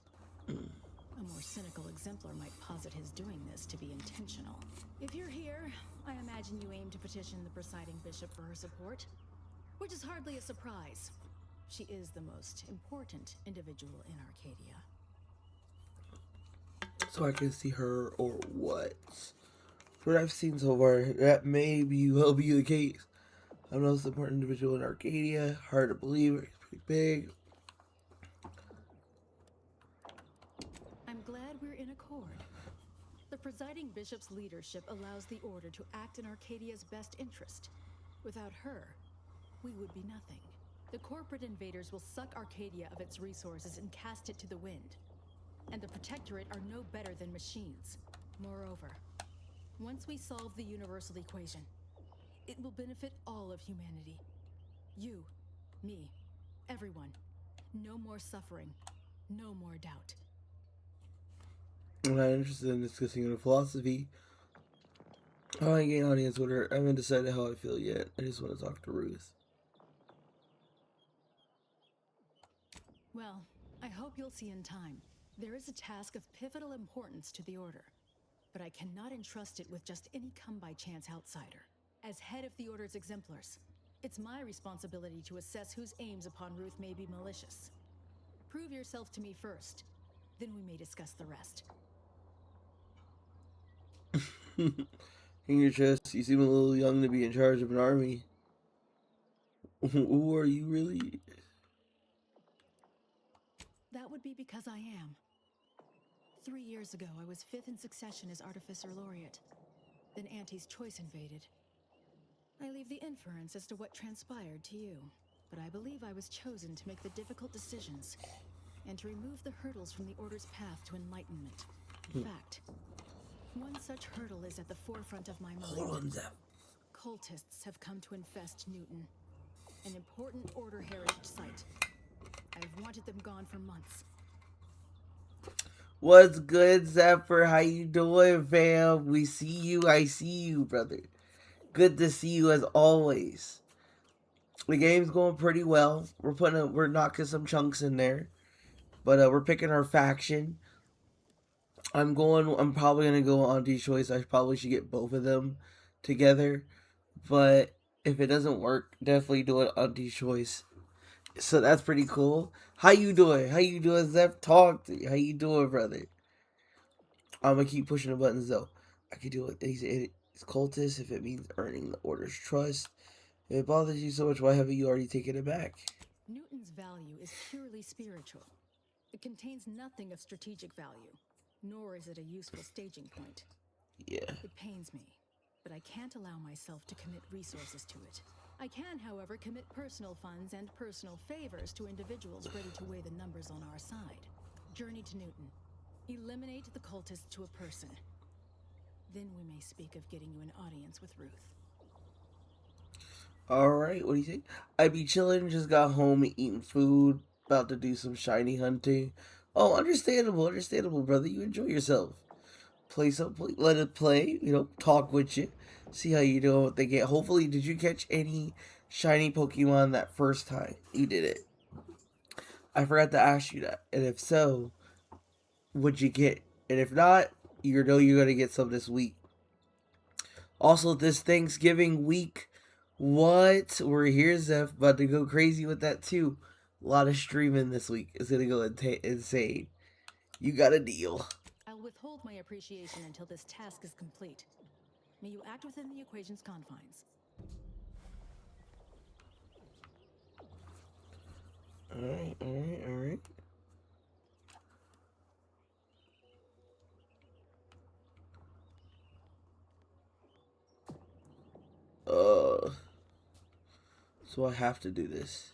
A more cynical exemplar might posit his doing this to be intentional. If you're here, I imagine you aim to petition the presiding bishop for her support, which is hardly a surprise. She is the most important individual in Arcadia. So I can see her or what? What I've seen so far, that may well be the case. I'm the most important individual in Arcadia. Hard to believe, it's pretty big. I'm glad we're in accord. The presiding bishop's leadership allows the order to act in Arcadia's best interest. Without her, we would be nothing. The corporate invaders will suck Arcadia of its resources and cast it to the wind. And the Protectorate are no better than machines. Moreover, once we solve the universal equation, it will benefit all of humanity. You, me, everyone. No more suffering, no more doubt. I'm not interested in discussing her philosophy. How I gain audience with her, I haven't decided how I feel yet. I just want to talk to Ruth. Well, I hope you'll see in time. There is a task of pivotal importance to the Order, but I cannot entrust it with just any come-by-chance outsider. As head of the Order's exemplars, it's my responsibility to assess whose aims upon Ruth may be malicious. Prove yourself to me first, then we may discuss the rest. In your chest, you seem a little young to be in charge of an army. Who are you really? That would be because I am. 3 years ago, I was 5th in succession as Artificer Laureate. Then Auntie's choice invaded. I leave the inference as to what transpired to you, but I believe I was chosen to make the difficult decisions and to remove the hurdles from the Order's path to enlightenment. In fact, one such hurdle is at the forefront of my mind. Hold on, Zep. Cultists have come to infest Newton, an important Order heritage site. I have wanted them gone for months. What's good, Zephyr? How you doing, fam? We see you. I see you, brother. Good to see you as always. The game's going pretty well. We're knocking some chunks in there, but we're picking our faction. I'm probably gonna go on Auntie's choice. I probably should get both of them together, but if it doesn't work, definitely do it Auntie's choice. So that's pretty cool. How you doing? How you doing, Zeph? Talk to me. How you doing, brother? I'm gonna keep pushing the buttons though. I can do it. It's cultist if it means earning the Order's trust. If it bothers you so much, why haven't you already taken it back? Newton's value is purely spiritual. It contains nothing of strategic value, nor is it a useful staging point. Yeah. It pains me, but I can't allow myself to commit resources to it. I can, however, commit personal funds and personal favors to individuals ready to weigh the numbers on our side. Journey to Newton. Eliminate the cultists to a person. Then we may speak of getting you an audience with Ruth. Alright, what do you think? I be chilling, just got home eating food, about to do some shiny hunting. Oh, understandable, understandable, brother. You enjoy yourself. Play some, let it play. You know, talk with you, see how you doing with the game. Hopefully, did you catch any shiny Pokemon that first time you did it? I forgot to ask you that, and if so, what'd you get? And if not, you know you're gonna get some this week. Also, this Thanksgiving week, what? We're here, Zeph. About to go crazy with that too. A lot of streaming this week. It's gonna go insane. You got a deal. I'll withhold my appreciation until this task is complete. May you act within the equation's confines. Alright, alright, alright. So I have to do this.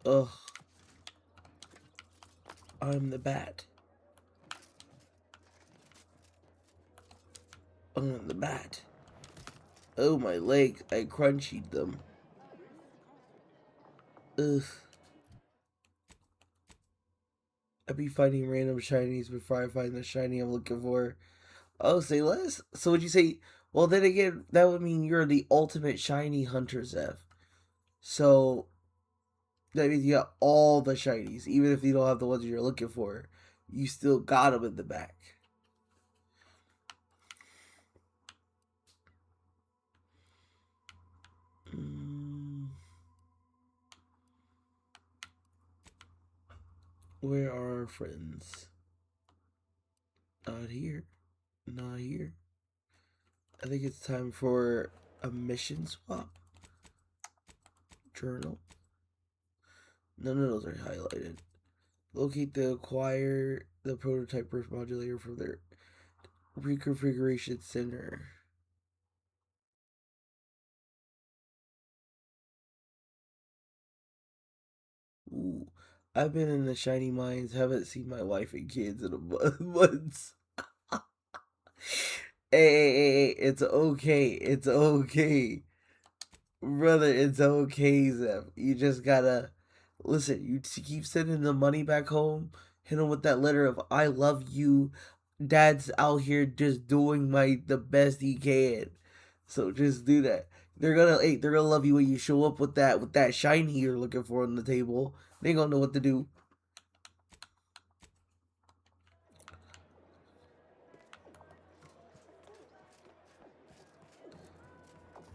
Ugh. I'm the bat. I'm the bat. Oh, my legs. I crunchied them. Ugh. I'd be finding random shinies before I find the shiny I'm looking for. Oh, say less? So would you say, well, then again, that would mean you're the ultimate shiny hunter, Zeph. So, that means you got all the shinies. Even if you don't have the ones you're looking for, you still got them in the back. Where are our friends? Not here. Not here. I think it's time for a mission swap. Journal. None of those are highlighted. Locate the prototype burst modulator from their reconfiguration center. Ooh, I've been in the shiny mines, haven't seen my wife and kids in months. Hey, it's okay. It's okay. Brother, it's okay, Zeph. You just gotta listen. You keep sending the money back home. Hit him with that letter of "I love you." Dad's out here just doing the best he can. So just do that. They're gonna love you when you show up with that shiny you're looking for on the table. They gonna know what to do.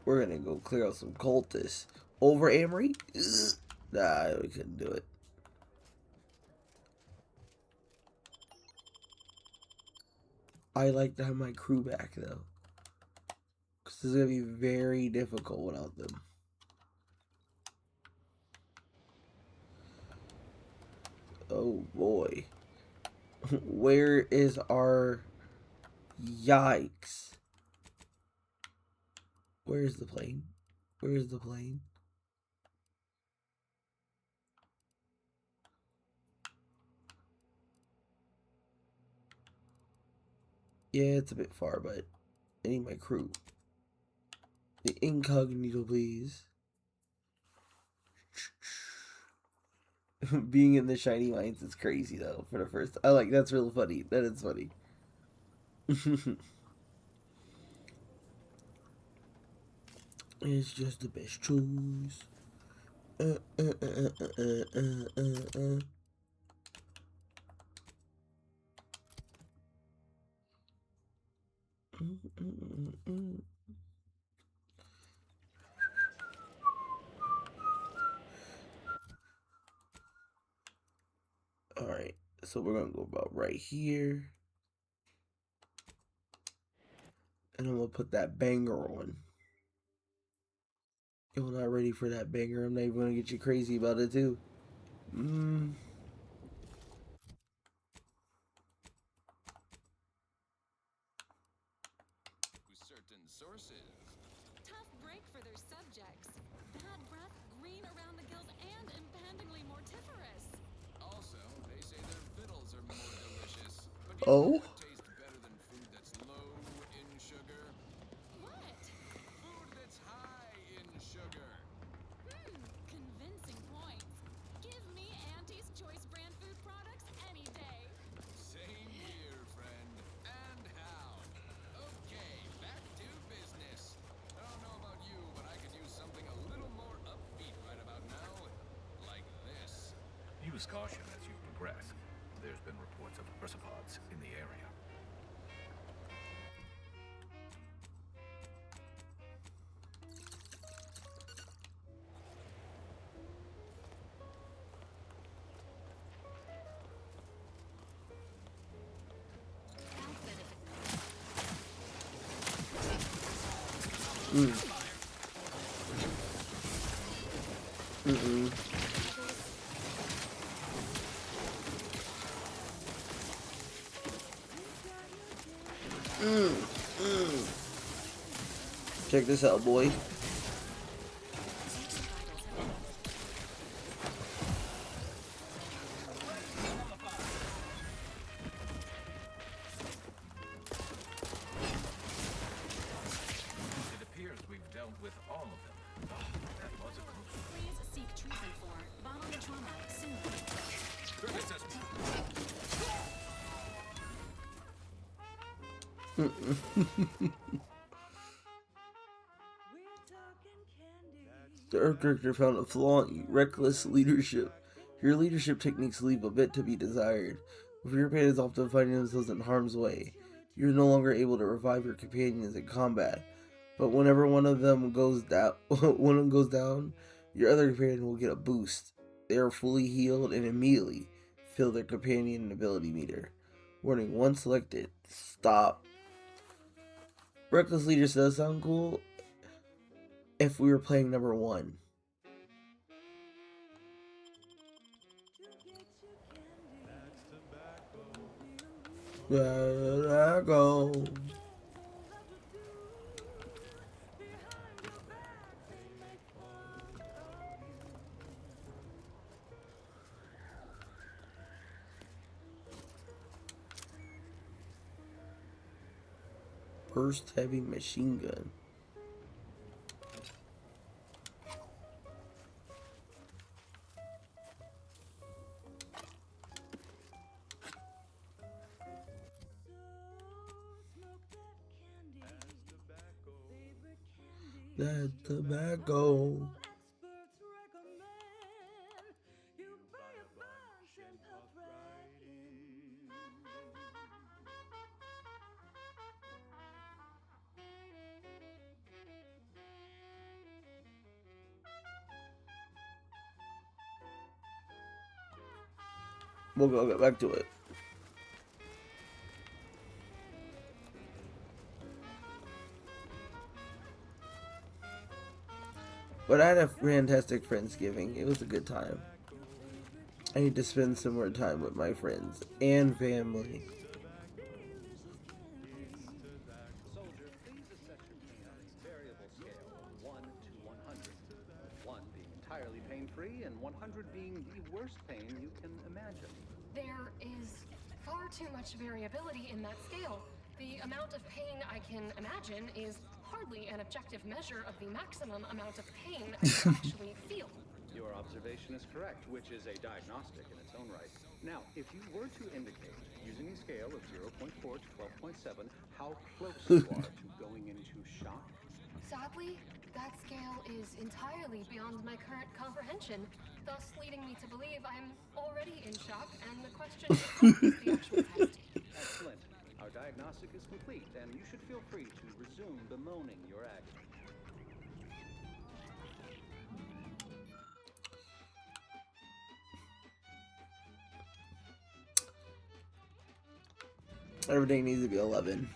We're gonna go clear out some cultists. Over Amory? Ugh. Nah, we couldn't do it. I like to have my crew back though, because it's gonna be very difficult without them. Oh boy. Where is our... Yikes. Where's the plane? Where's the plane? Yeah, it's a bit far, but I need my crew. The incognito, please. Being in the shiny mines is crazy though. For the first, that's real funny. That is funny. It's just the best choice. Alright, so we're gonna go about right here. And I'm gonna put that banger on. You're not ready for that banger. I'm not even gonna get you crazy about it too. Certain sources. Tough break for their subjects. Bad breath, green around the gills, and impendingly mortiferous. Also, they say their victuals are more delicious. But you Oh? know what tastes better than food that's low in sugar? What? Food that's high in sugar. Convincing points. Use caution as you progress. There's been reports of ursopods in the area. Check this out, boy. It appears we've dealt with all of them. That was a close one. Please seek treatment for bodily trauma soon. The Earth Director found a flaw in you. Reckless leadership. Your leadership techniques leave a bit to be desired. If your companions often find themselves in harm's way, you're no longer able to revive your companions in combat. But whenever one of them goes down, your other companion will get a boost. They are fully healed and immediately fill their companion ability meter. Warning: once selected, stop. Reckless leadership does sound cool if we were playing number 1. There I go. Burst heavy machine gun. That tobacco. We'll get back to it. But I had a fantastic Friendsgiving. It was a good time. I need to spend some more time with my friends and family. Soldier, please assess your pain on a variable scale of 1 to 100. 1 being entirely pain-free and 100 being the worst pain you can imagine. There is far too much variability in that scale. The amount of pain I can imagine is hardly an objective measure of the maximum amount of pain I can actually feel. Your observation is correct, which is a diagnostic in its own right. Now, if you were to indicate, using a scale of 0.4 to 12.7, how close you are to going into shock? Sadly, that scale is entirely beyond my current comprehension, thus leading me to believe I'm already in shock, and the question becomes the actual test. Excellent. Our diagnostic is complete, and you should feel free to resume bemoaning your agony. Everything needs to be 11.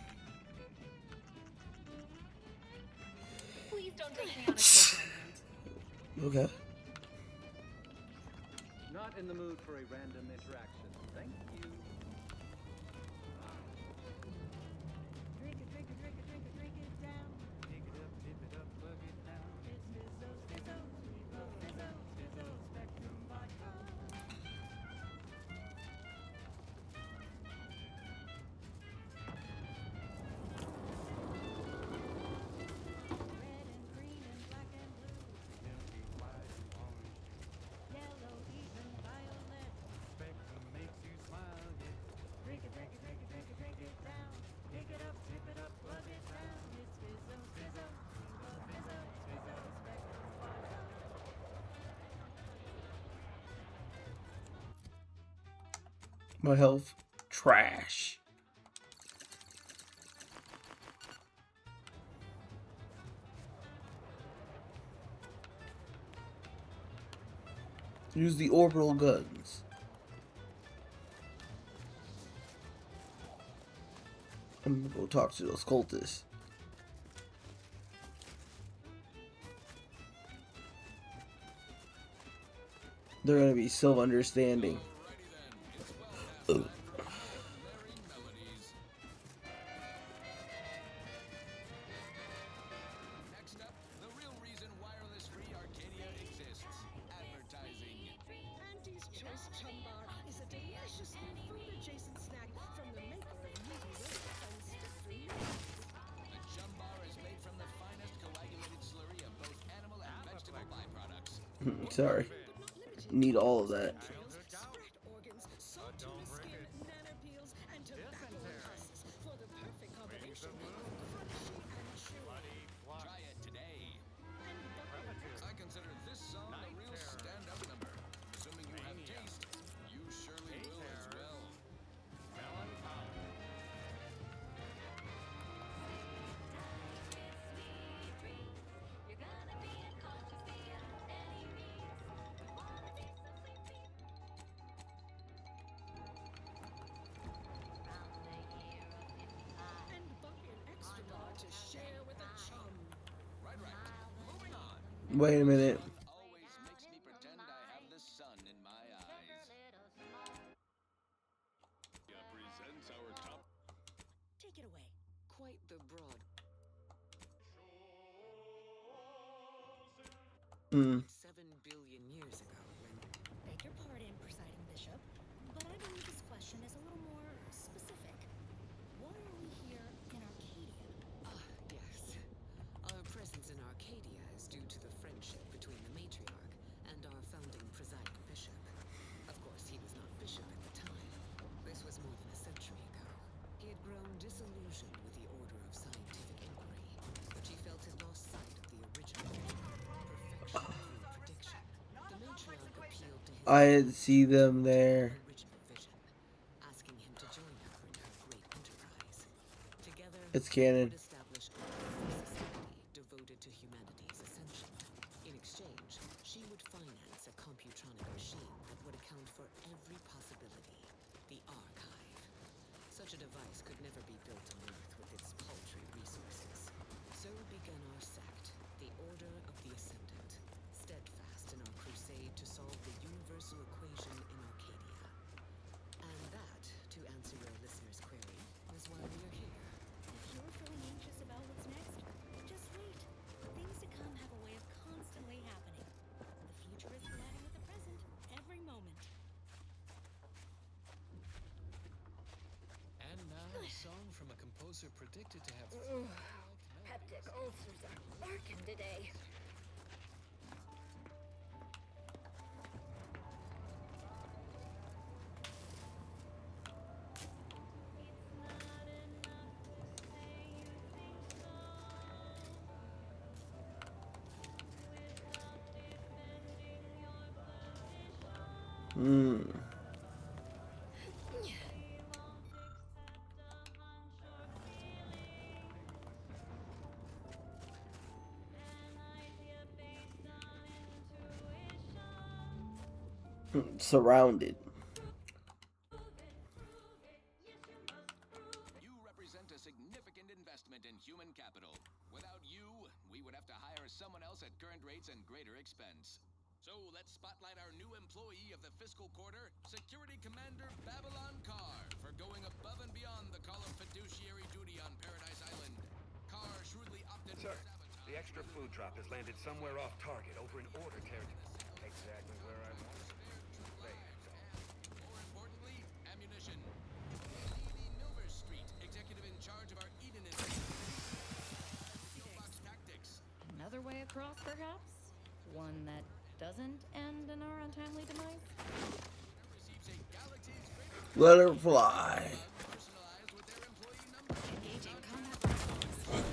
Please don't take me on a tangent. Okay. Not in the mood for a random interaction. Thank you. Drink it, drink it, drink it, drink it, drink it down. Pick it up, tip it up, plug it down. It's Fizzo, Fizzo, Fizzo, Fizzo, Fizzo, Spectrum Vodka. Red and green and black and blue. Milky white and orange. Yellow, even violet. Spectrum makes you smile, yeah. My health, trash. Use the orbital guns. I'm gonna go talk to those cultists. They're gonna be so understanding. Ugh. Next up, the real reason wireless free Arcadia exists. Advertising. Auntie's Choice Chum Bar is a deliciously food-adjacent snack from the maker of meaty relics and stick-free The Chum Bar is made from the finest coagulated slurry of both animal and vegetable byproducts. Sorry. Need all of that. spread organs, salt tuna skin, nana peels, and tobacco husks for the perfect combination of crunchy and chewy. Try it today. I consider this song a real stand-up number. Assuming you have taste, you surely will as well. And buy an extra bar to share with a chum. Right. Moving on. Wait a minute. Always makes me pretend I have the sun in my eyes. Presents our top. Take it away. Quite the broad. 7 billion years ago when... Beg your pardon, Presiding Bishop, but I believe this question is a little more specific. Why are we here in Arcadia? Yes. Our presence in Arcadia is due to the friendship between the matriarch and our founding presiding bishop. Of course, he was not bishop at the time. This was more than a century ago. He had grown disillusioned with the order of scientific inquiry, but he felt he lost sight of the original perfection through prediction. The matriarch appealed to his I see them there. original vision, asking him to join her in her great enterprise. Together, It's canon. they would establish a powerful society devoted to humanity's ascension. In exchange, she would finance a computronic machine that would account for every possibility, the archive. Such a device could never be built on Earth with its paltry resources. So began our sect, the Order of the Ascendant, steadfast in our crusade to solve the universal equation in Arcadia. And that, to answer your listener's query, is why we are here. If you're feeling anxious about what's next, just wait. Things to come have a way of constantly happening. The future is colliding with the present every moment. And now a song from a composer predicted to have Peptic ulcers are barking today. Surrounded. You represent a significant investment in human capital. Without you, we would have to hire someone else at current rates and greater expense. So let's spotlight our new employee of the fiscal quarter, Security Commander Babylon Carr, for going above and beyond the call of fiduciary duty on Paradise Island. Carr shrewdly opted Sir, for sabotage. the extra food drop has landed somewhere off target over in Order territory. Exactly where I wanted it. More importantly, ammunition. Lady Milver Street, executive in charge of our Eden Pillbox Tactics. Another way across, perhaps? One that doesn't end in our untimely demise? Receives a galaxy's greatest Let her fly. personalized with their employee number. Engaging combat response.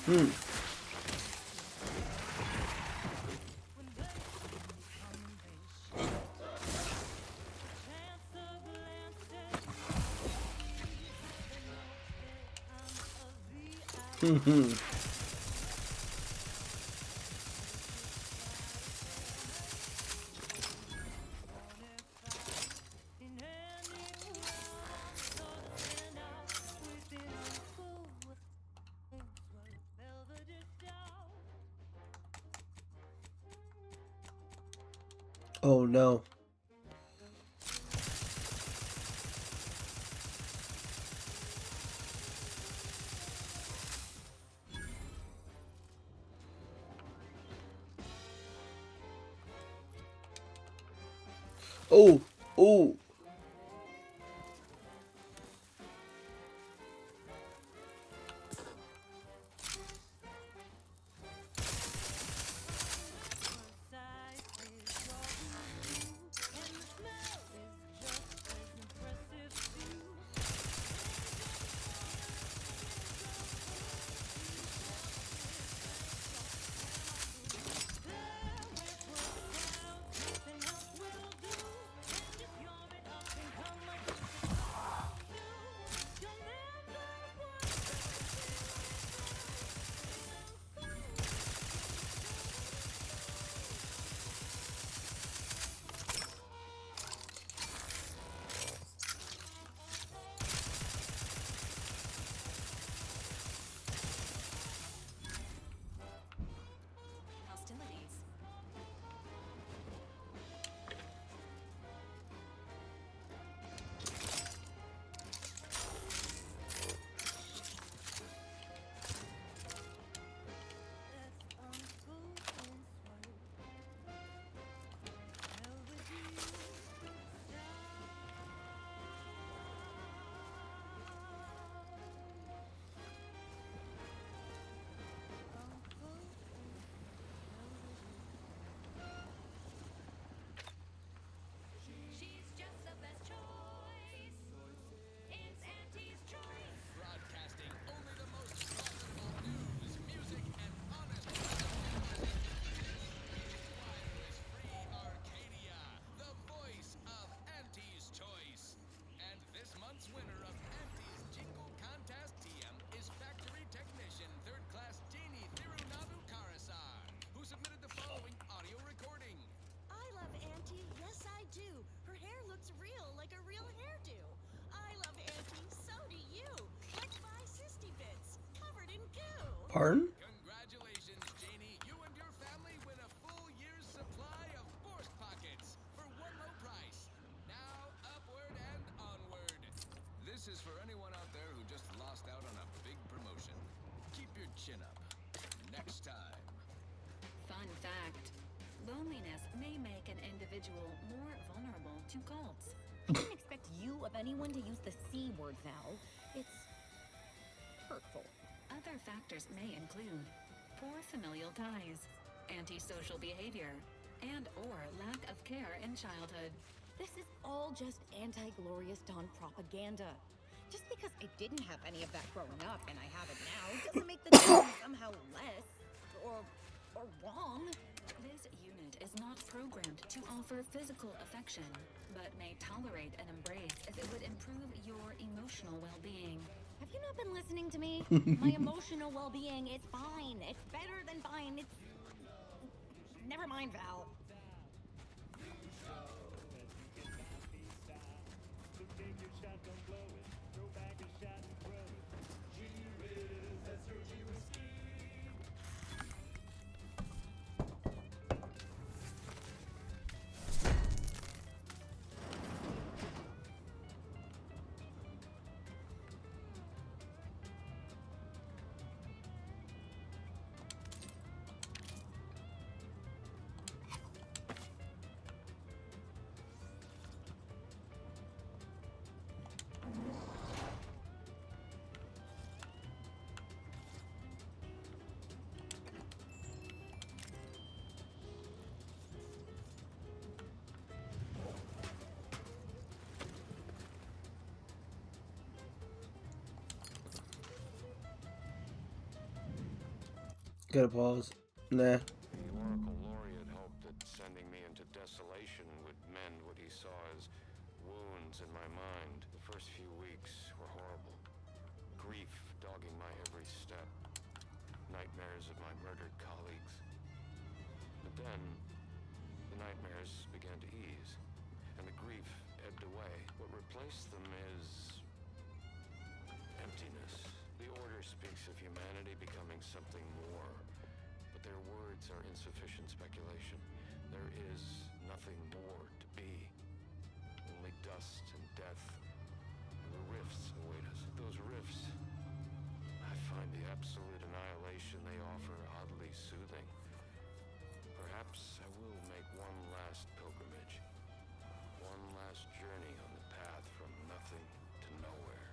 Hmm. Hmm. Oh no. Oh, oh. Hostilities. She's just the best choice. It's Auntie's choice. Broadcasting only the most profitable news, music, and honest propaganda. It's Wireless-Free Arcadia, the voice of Auntie's choice. And this month's winner of Auntie's Jingle Contest TM is Factory Technician 3rd Class Janie Thirunavu-Karasar, who submitted the following audio recording. I love Auntie, yes I do. Her hair looks real, like a real hairdo. I love Auntie, so do you. Let's buy Sisty Bits, covered in goo. Pardon? Congratulations, Janie. You and your family win a full year's supply of Borst Pockets for one low price. Now, upward and onward. This is for anyone out there who just lost out on a big promotion. Keep your chin up. Next time. Fun fact. Loneliness may make an individual more vulnerable to cults. I didn't expect you of anyone to use the C word, Val. It's hurtful. Other factors may include poor familial ties, antisocial behavior, and or lack of care in childhood. This is all just anti-Glorious Dawn propaganda. Just because I didn't have any of that growing up and I have it now doesn't make the difference somehow less or wrong. This unit is not programmed to offer physical affection, but may tolerate an embrace if it would improve your emotional well-being. Have you not been listening to me? My emotional well-being is fine. It's better than fine. It's... Never mind, Val. Gotta pause. Nah. The Oracle Laureate hoped that sending me into desolation would mend what he saw as wounds in my mind. The first few weeks were horrible. Grief dogging my every step. Nightmares of my murdered colleagues. But then, the nightmares began to ease, and the grief ebbed away. What replaced them is emptiness. The Order speaks of humanity becoming something more, but their words are insufficient speculation. There is nothing more to be. Only dust and death, and the rifts await us. Those rifts, I find the absolute annihilation they offer oddly soothing. Perhaps I will make one last pilgrimage. One last journey on the path from nothing to nowhere.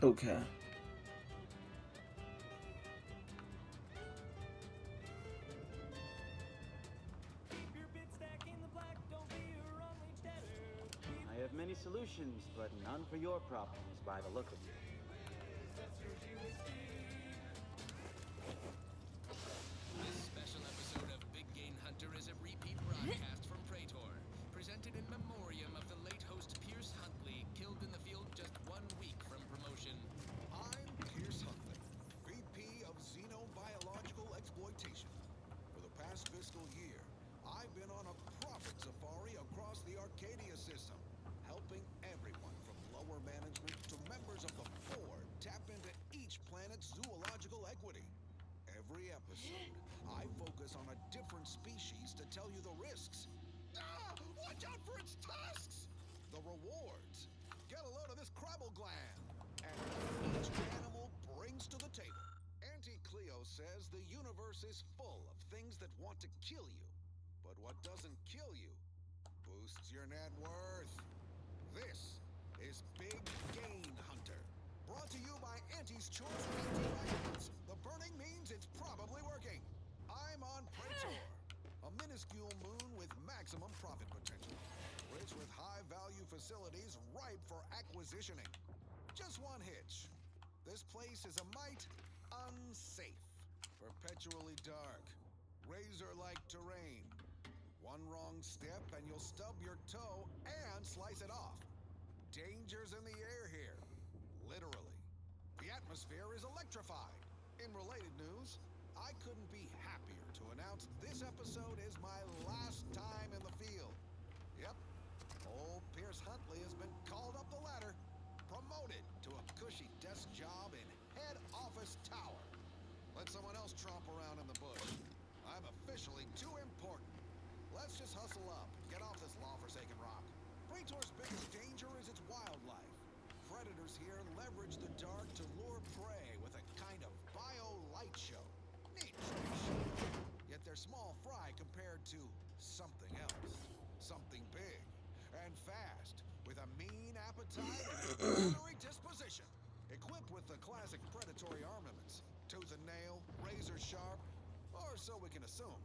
Okay. I have many solutions, but none for your problems by the look of you. This special episode of Big Game Hunter is a repeat broadcast from Praetor, presented in memoriam of the late host Pierce Huntley, killed in the field just 1 week from promotion. I'm Pierce Huntley, VP of Xenobiological Exploitation. For the past fiscal year, I've been on a profit safari across the Arcadia system, helping everyone from lower management to members of the board tap into each planet's zoological equity. Every episode, I focus on a different species to tell you the risks. Watch out for its tusks! The rewards. Get a load of this crabble gland. And what each animal brings to the table. Auntie Cleo says the universe is full of things that want to kill you. But what doesn't kill you boosts your net worth. This is Big Game Hunter. Brought to you by Auntie's Choice Anti-Violence. The burning means it's probably working. I'm on Praetor, a minuscule moon with maximum profit potential. Rich with high-value facilities ripe for acquisitioning. Just one hitch. This place is a mite unsafe. Perpetually dark. Razor-like terrain. One wrong step and you'll stub your toe and slice it off. Dangers in the air here. Literally. The atmosphere is electrified. In related news, I couldn't be happier to announce this episode is my last time in the field. Yep, old Pierce Huntley has been called up the ladder, promoted to a cushy desk job in head office tower. Let someone else tromp around in the bush. I'm officially too important. Let's just hustle up, get off this law-forsaken rock. Praetor's biggest danger is its wildlife. Predators here leverage the dark to lure prey with a kind of bio-light show. Neat trick. Yet they're small fry compared to something else. Something big and fast, with a mean appetite and a predatory disposition. Equipped with the classic predatory armaments, tooth and nail, razor sharp, or so we can assume.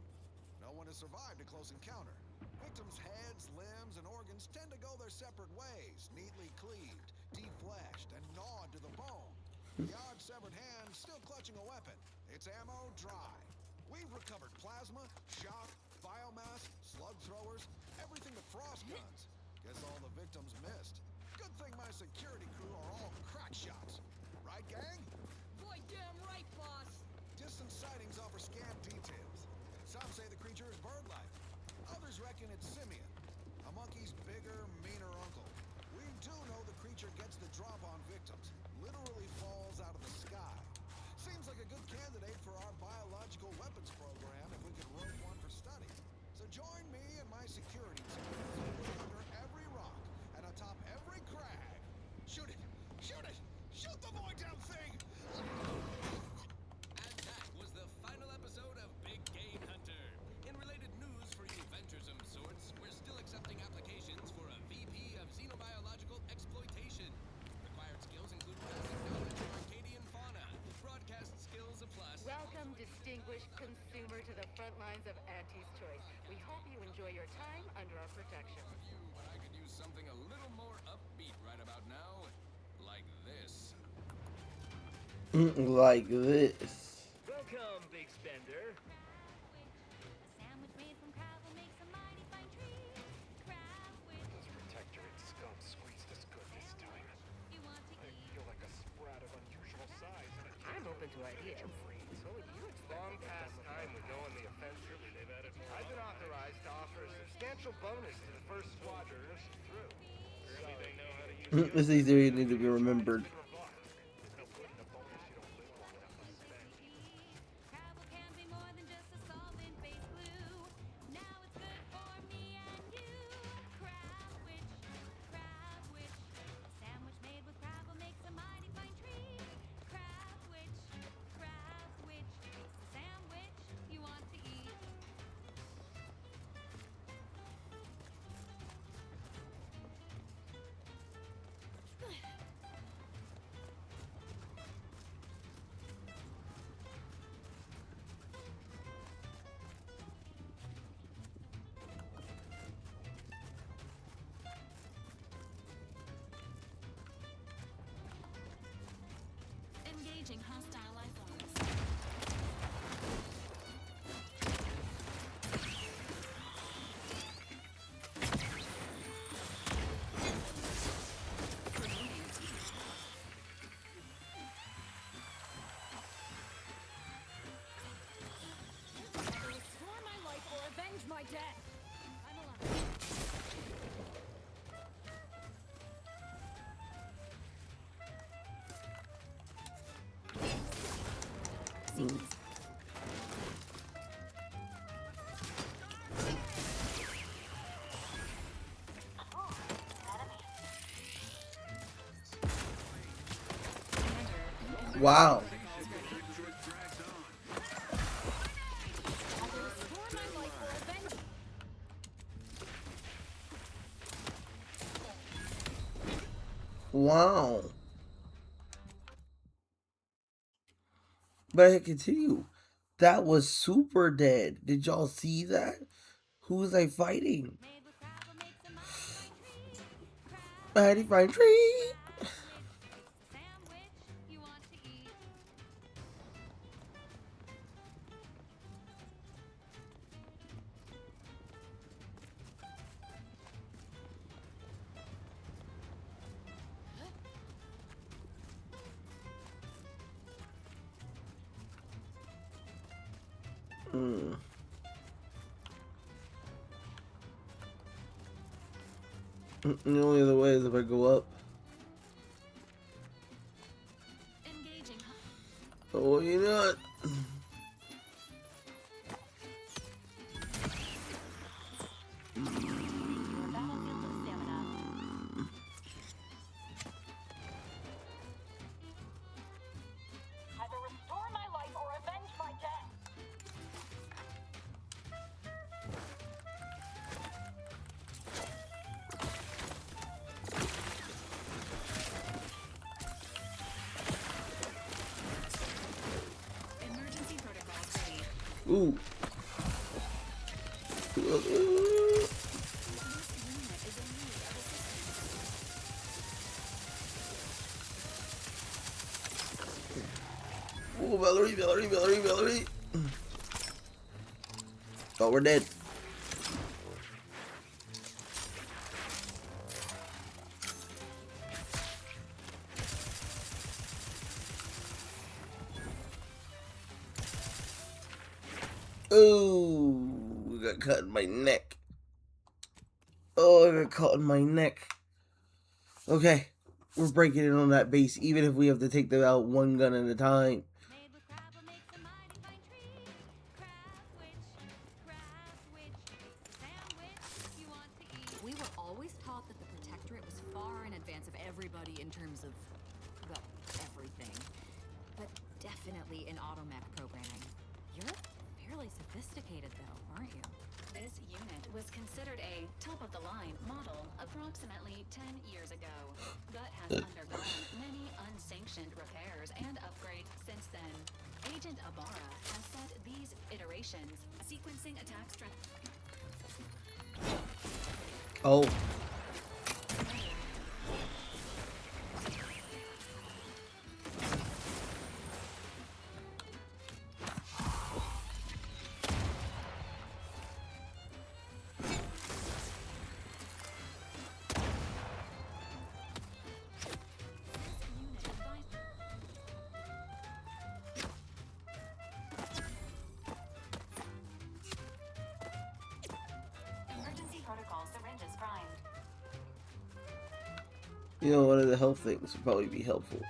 No one has survived a close encounter. Victims' heads, limbs, and organs tend to go their separate ways, neatly cleaved, defleshed, and gnawed to the bone. The odd severed hand still clutching a weapon, its ammo dry. We've recovered plasma, shock, biomass, slug throwers, everything but frost guns. Guess all the victims missed. Good thing my security crew are all crack shots. Right, gang? Boy, damn right, boss! Distant sightings offer scant details. Some say the creature is bird-like. Others reckon it's simian, a monkey's bigger, meaner uncle. We do know the creature gets the drop on victims, literally falls out of the sky. Seems like a good candidate for our biological weapons program if we could rope one for study. So join me and my security team as we look under every rock and atop every crag. Shoot it! Shoot it! Shoot the boy damn thing! And that was the final episode of Big Game Hunter. In related news for you venturesome sorts, we're still accepting applications for a VP of Xenobiological Exploitation. Required skills include basic knowledge of Arcadian fauna. Broadcast skills a plus. Welcome, distinguished consumer, to the front lines of Auntie's Choice. We hope you enjoy your time under our protection. But I could use something a little more upbeat right about now. Like this. Welcome, big spender. This protectorate scum squeezed us good this time. I feel like a sprat of unusual size and I'm open to ideas. What would you expect? long past time we go on the offensive. They've added more. I've been authorized to offer a substantial bonus to the first squadroners through. Apparently they know how to use This is easy need to be remembered. There's no good in a bonus you don't live long enough to spend. Engaging hostile life forms. Restore my life or avenge my death. I'm alive. Wow. Wow. But I continue. That was super dead. Did y'all see that? Who was I fighting? Mighty fine tree. The only other way is if I go up. Oh, you know what? Either restore my life or avenge my death. Emergency protocols ready. Ooh. Ooh, Valerie, Valerie, Valerie, Valerie. Oh, we're dead. Oh, I got cut in my neck. Oh, I got caught in my neck. Okay, we're breaking in on that base, even if we have to take them out one gun at a time. We were always taught that the Protectorate was far in advance of everybody in terms of, well, everything. But definitely in automech programming. You're fairly sophisticated, though, aren't you? This unit was considered a top-of-the-line model approximately 10 years ago, but has undergone many unsanctioned repairs and upgrades since then. Agent Ibarra has set these iterations, sequencing attack strength. Oh. You know, one of the health things would probably be helpful.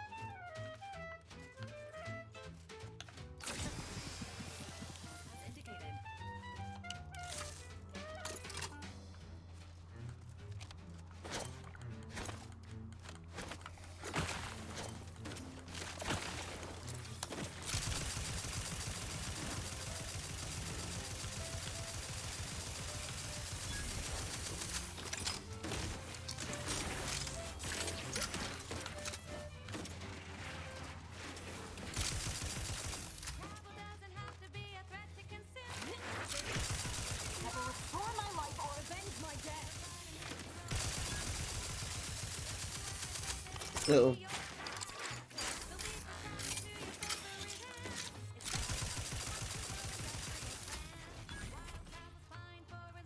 Either restore my life or avenge my death. Uh-oh.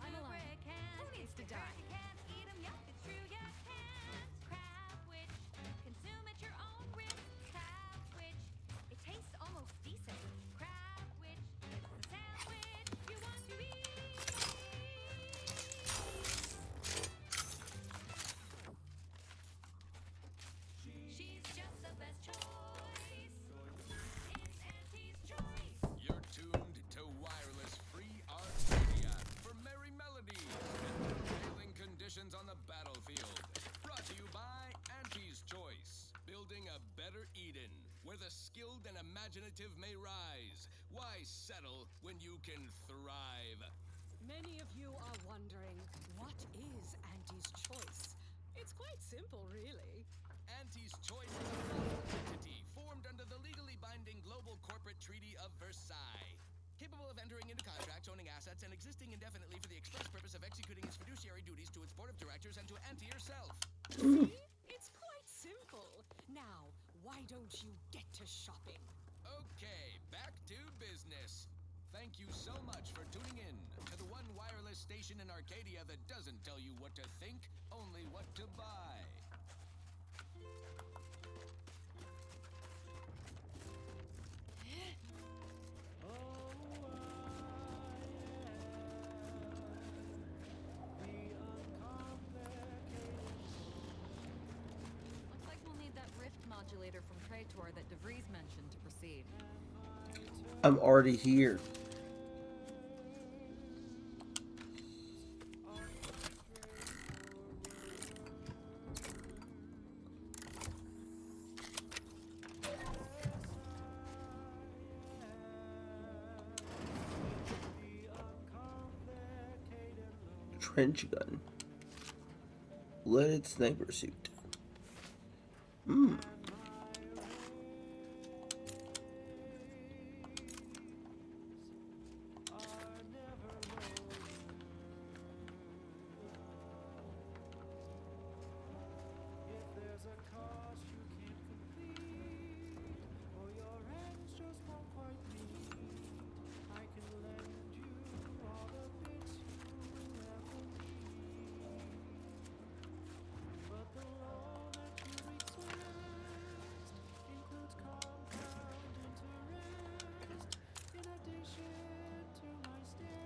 I'm alive. Who needs to die? Consume at your own risk. Crab witch. It tastes almost decent. Crab witch. It's the sandwich you want to eat. She's just the best choice. It's Auntie's choice. You're tuned to Wireless Free Arcadia for merry melodies and prevailing conditions on the battlefield. Brought to you by Auntie's Choice. Building a better Eden, where the skilled and imaginative may rise. Why settle when you can thrive? Many of you are wondering, what is Auntie's Choice? It's quite simple, really. Auntie's Choice is a lawful entity formed under the legally binding Global Corporate Treaty of Versailles. Capable of entering into contracts, owning assets, and existing indefinitely for the express purpose of executing its fiduciary duties to its board of directors and to Auntie herself. See? It's quite simple. Now, why don't you get to shopping? Okay, back to business. Thank you so much for tuning in to the one wireless station in Arcadia that doesn't tell you what to think, only what to buy. Looks like we'll need that rift modulator from Praetor that DeVries mentioned to proceed. I'm already here. Trench gun. Leaded sniper suit.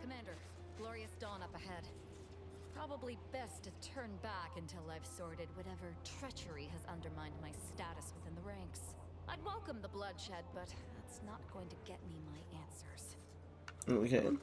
Commander, glorious dawn up ahead. Probably best to turn back until I've sorted whatever treachery has undermined my status within the ranks. I'd welcome the bloodshed, but that's not going to get me my answers. Okay.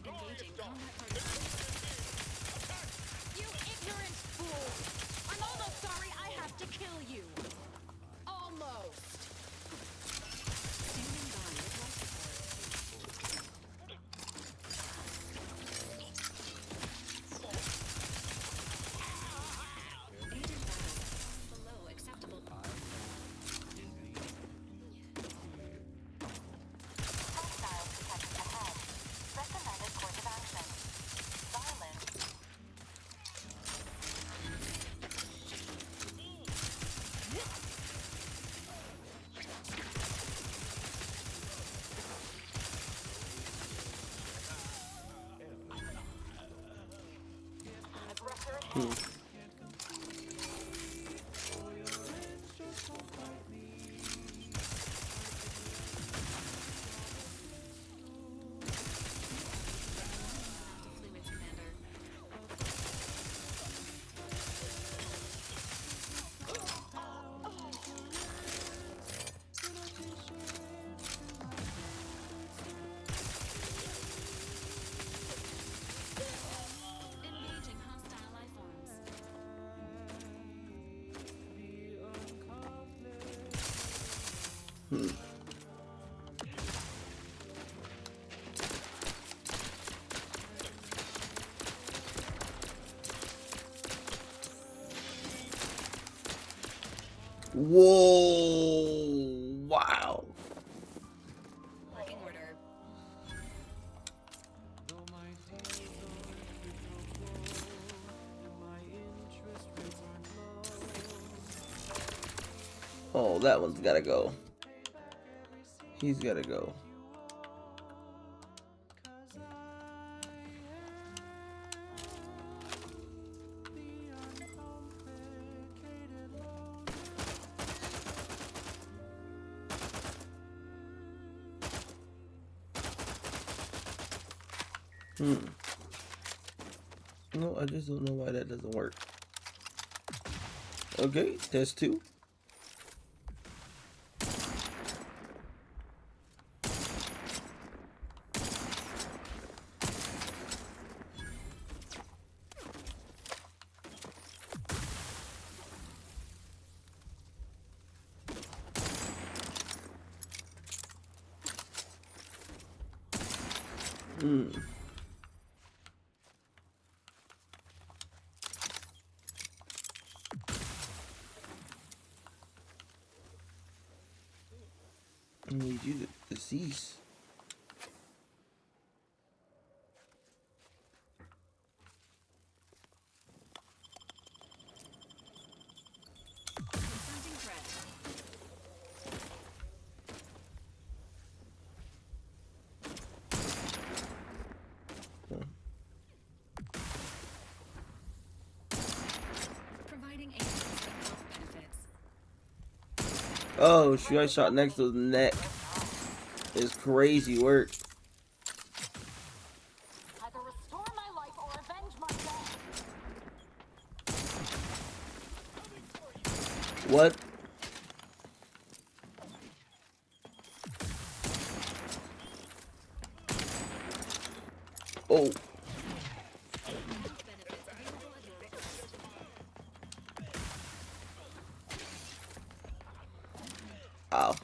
Engaging combat participants. You ignorant fool! I'm almost sorry I have to kill you. Almost. Standing by with life support. Agent battle. Below acceptable. Hostile detected ahead. Recommended course of action. Violence. Hmm. Fluids, Commander. Engaging hostile life forms. Hmm. Whoa! Wow. Working order. Oh, that one's gotta go. He's gotta go. Hmm. No, I just don't know why that doesn't work. Okay, test 2. Hmm. I need you to cease. Confronting threat. Providing agents with health benefits. Oh, shoot, I shot next to the neck. It's crazy work. Either restore my life or avenge my death. What? Oh. Health benefits available at your request. Ow.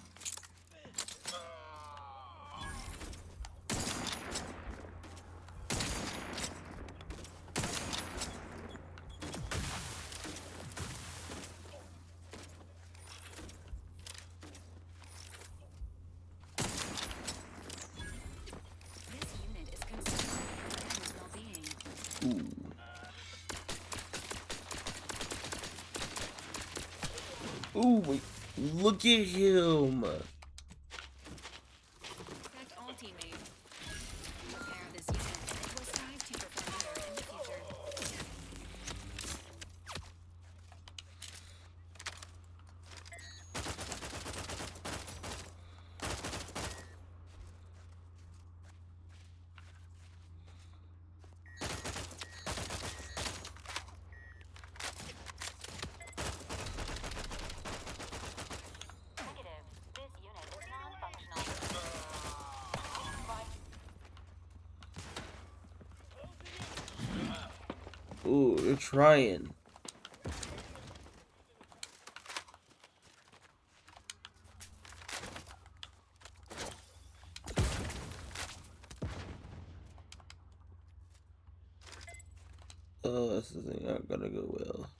This unit is concerned with Commander's well-being. Ooh. Ooh, wait. Look at him. Expect all teammates. Repair this unit, and it will strive to perform better in the future. Negative. This unit is non-functional. Ooh, they're trying. Oh, this is not gonna go well.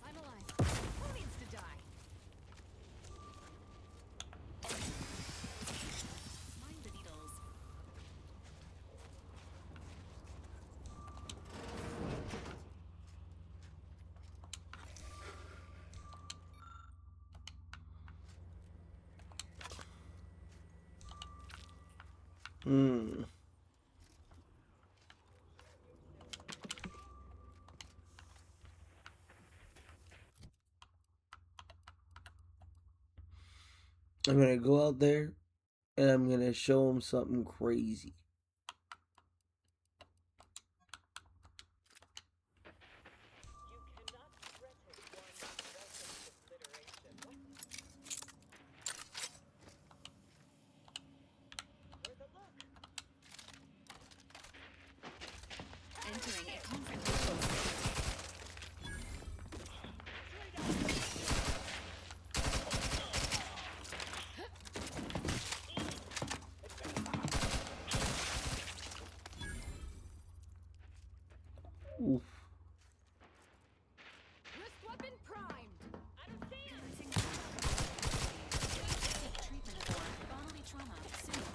I'm alive. Who needs to die? Mind the needles. I'm gonna go out there and I'm gonna show him something crazy. Entering a confrontational state. Oof. Wrist weapon primed. Commencing seek treatment for bodily trauma soon.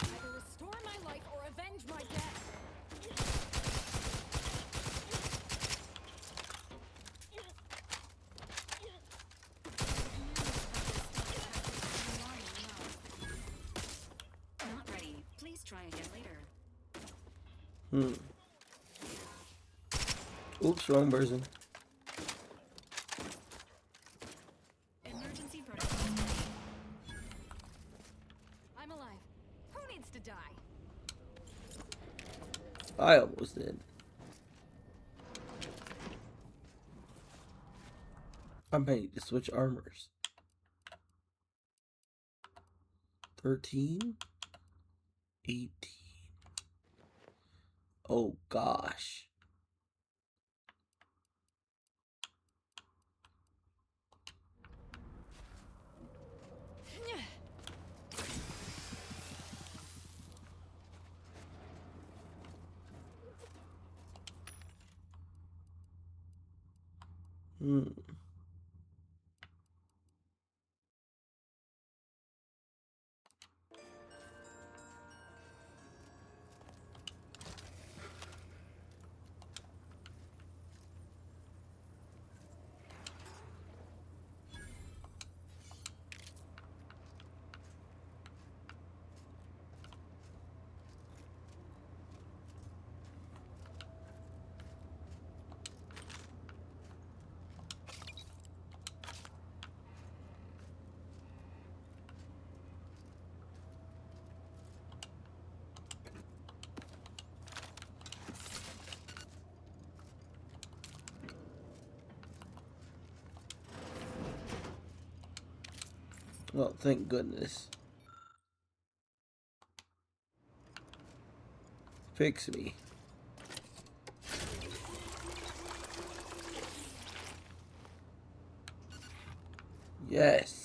Either restore my life or avenge my death. Not ready. Please try again later. Oops, wrong person. Emergency protocol. I'm alive. Who needs to die? I almost did. I might need to switch armors. 13, 18. Oh gosh. Well, thank goodness. Fix me. Yes.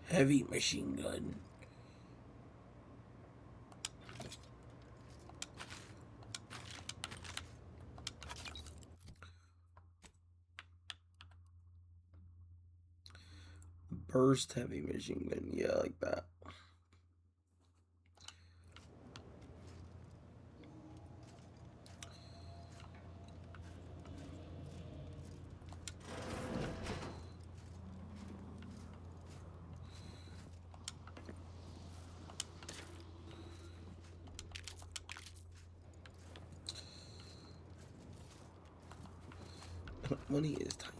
Heavy machine gun. Burst heavy machine gun. Yeah, like that. Money is tight.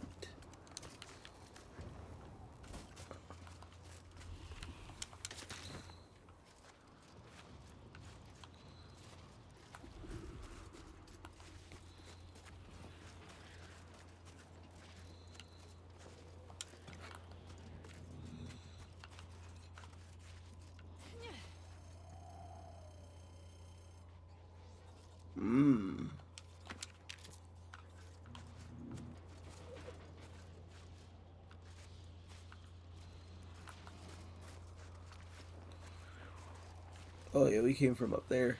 Oh yeah, we came from up there.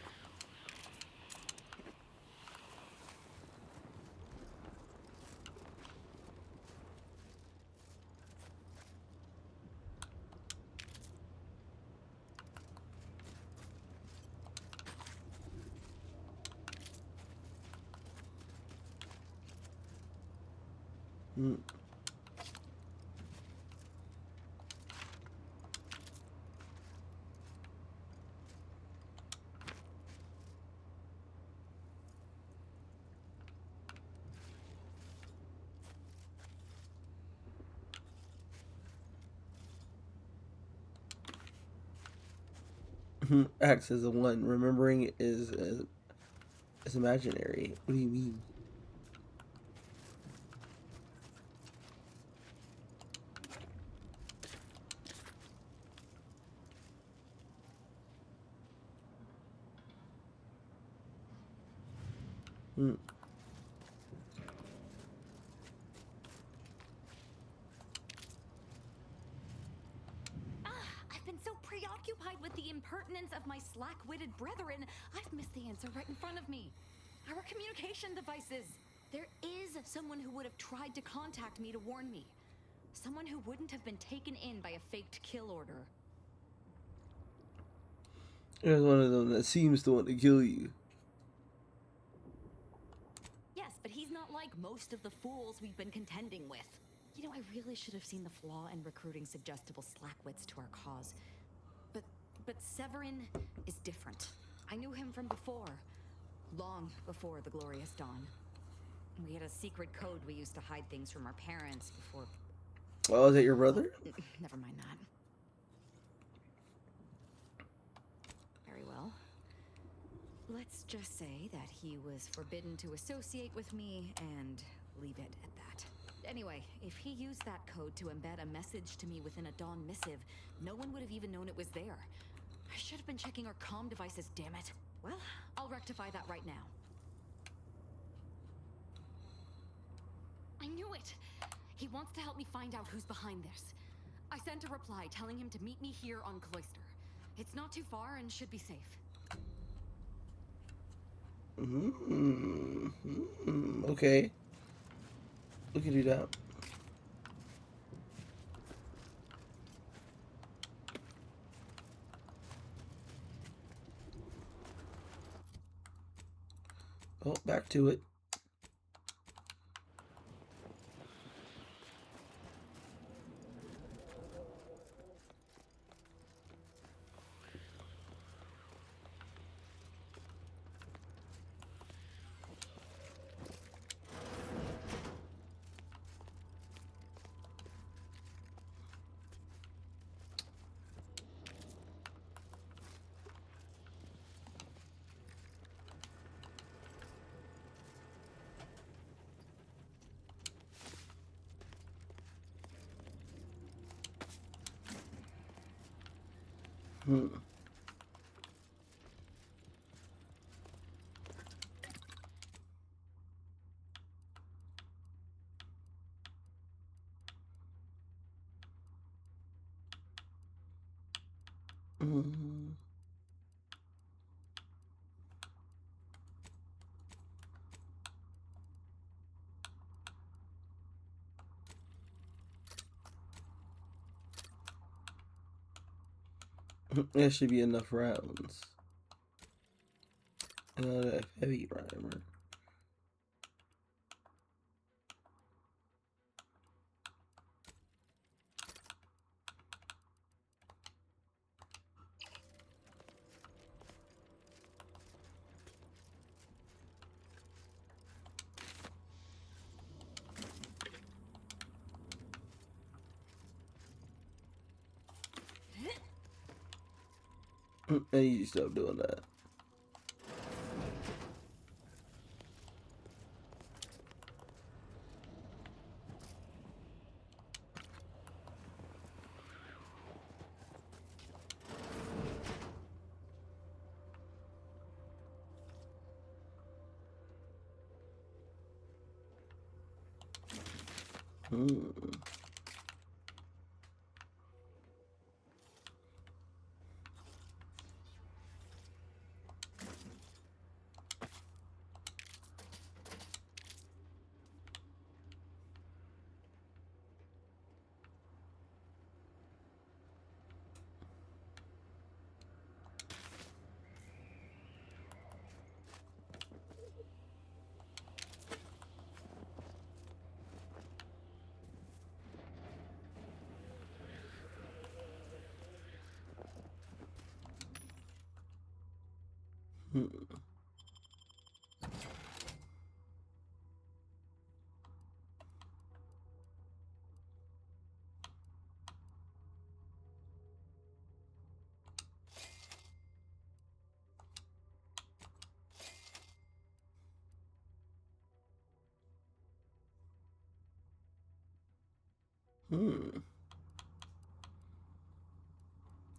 Hmm. Acts as a one. Remembering is imaginary. What do you mean? Hmm. I've been so preoccupied with the impertinence of my slack-witted brethren, I've missed the answer right in front of me. Our communication devices. There is someone who would have tried to contact me to warn me. Someone who wouldn't have been taken in by a faked kill order. There's one of them that seems to want to kill you. Yes, but he's not like most of the fools we've been contending with. You know, I really should have seen the flaw in recruiting suggestible slackwits to our cause. But Severin is different. I knew him from before. Long before the Glorious Dawn. We had a secret code we used to hide things from our parents before... Oh, is that your brother? Never mind that. Very well. Let's just say that he was forbidden to associate with me and leave it at that. Anyway, if he used that code to embed a message to me within a Dawn missive, no one would have even known it was there. I should have been checking our comm devices, damn it. Well, I'll rectify that right now. I knew it! He wants to help me find out who's behind this. I sent a reply telling him to meet me here on Cloister. It's not too far and should be safe. Okay. We can do that. Oh, back to it. There should be enough rounds. Another heavy primer. I need to stop doing that.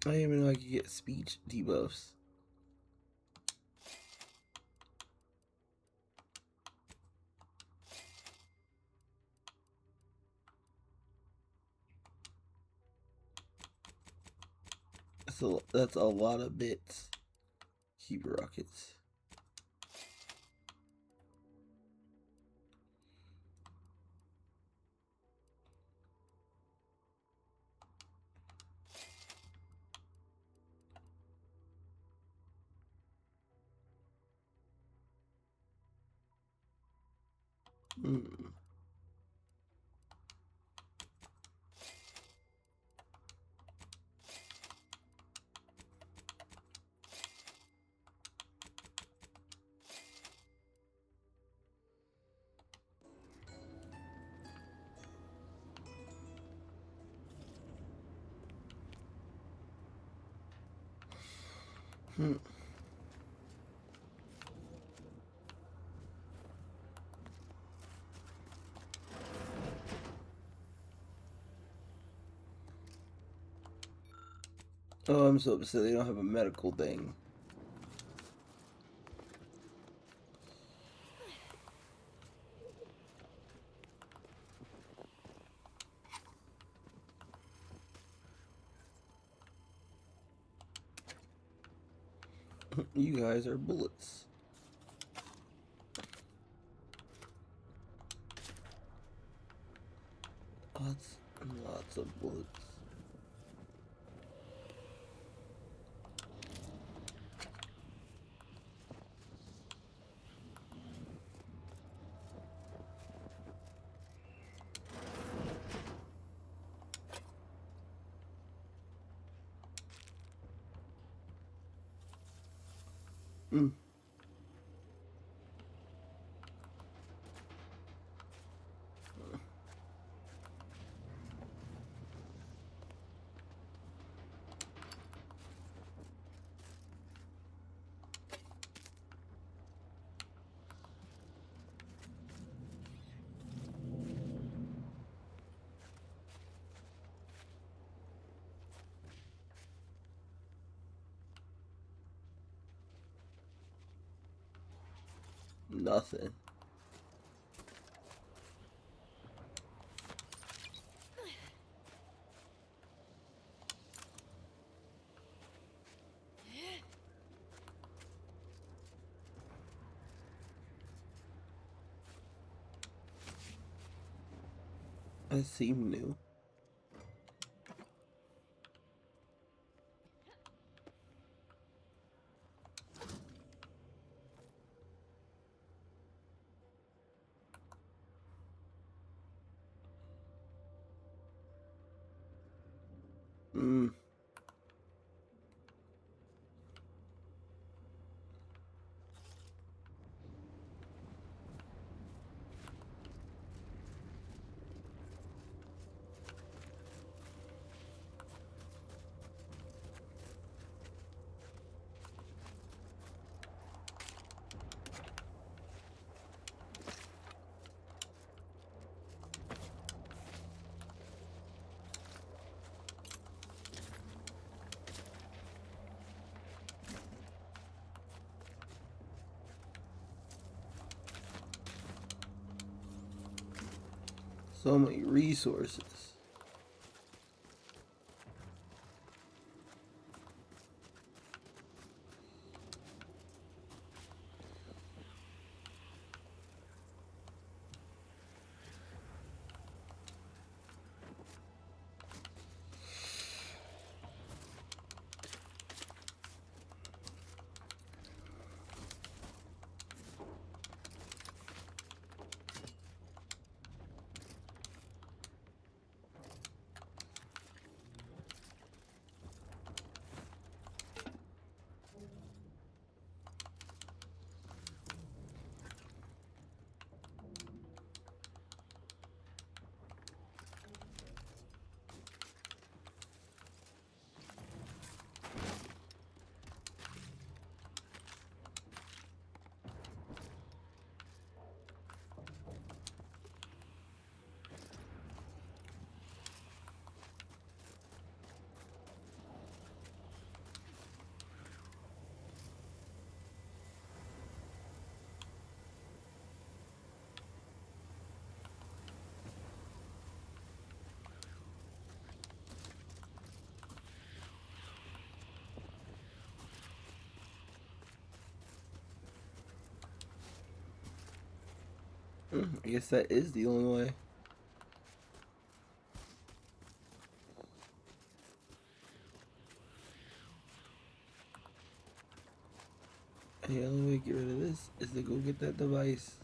I didn't even know I could get speech debuffs. That's a lot of bits. Keep rockets. Oh, I'm so upset they don't have a medical thing. You guys are bullets. Lots and lots of bullets. Nothing. That seemed new. So many resources. I guess that is the only way. The only way to get rid of this is to go get that device.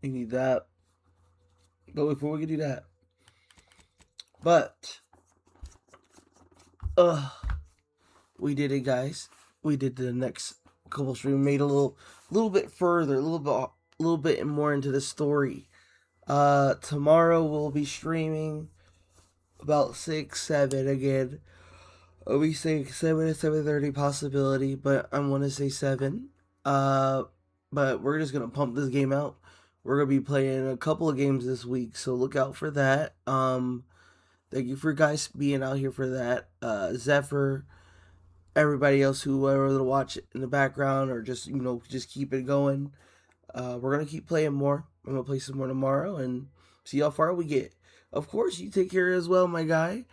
We need that. But before we can do that, we did it, guys. We did the next couple stream. Made a little bit further, a little bit more into the story. Tomorrow we'll be streaming about 6, 7 again. We say 7 to 7:30 possibility, but I want to say 7. But we're just gonna pump this game out. We're gonna be playing a couple of games this week, so look out for that. Thank you for guys being out here for that. Zephyr, everybody else who were able to watch it in the background or just just keep it going. We're gonna keep playing more. I'm gonna play some more tomorrow and see how far we get. Of course, you take care as well, my guy.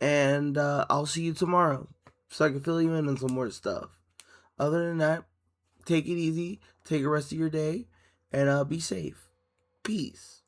And I'll see you tomorrow so I can fill you in on some more stuff. Other than that, take it easy, take the rest of your day, and be safe. Peace.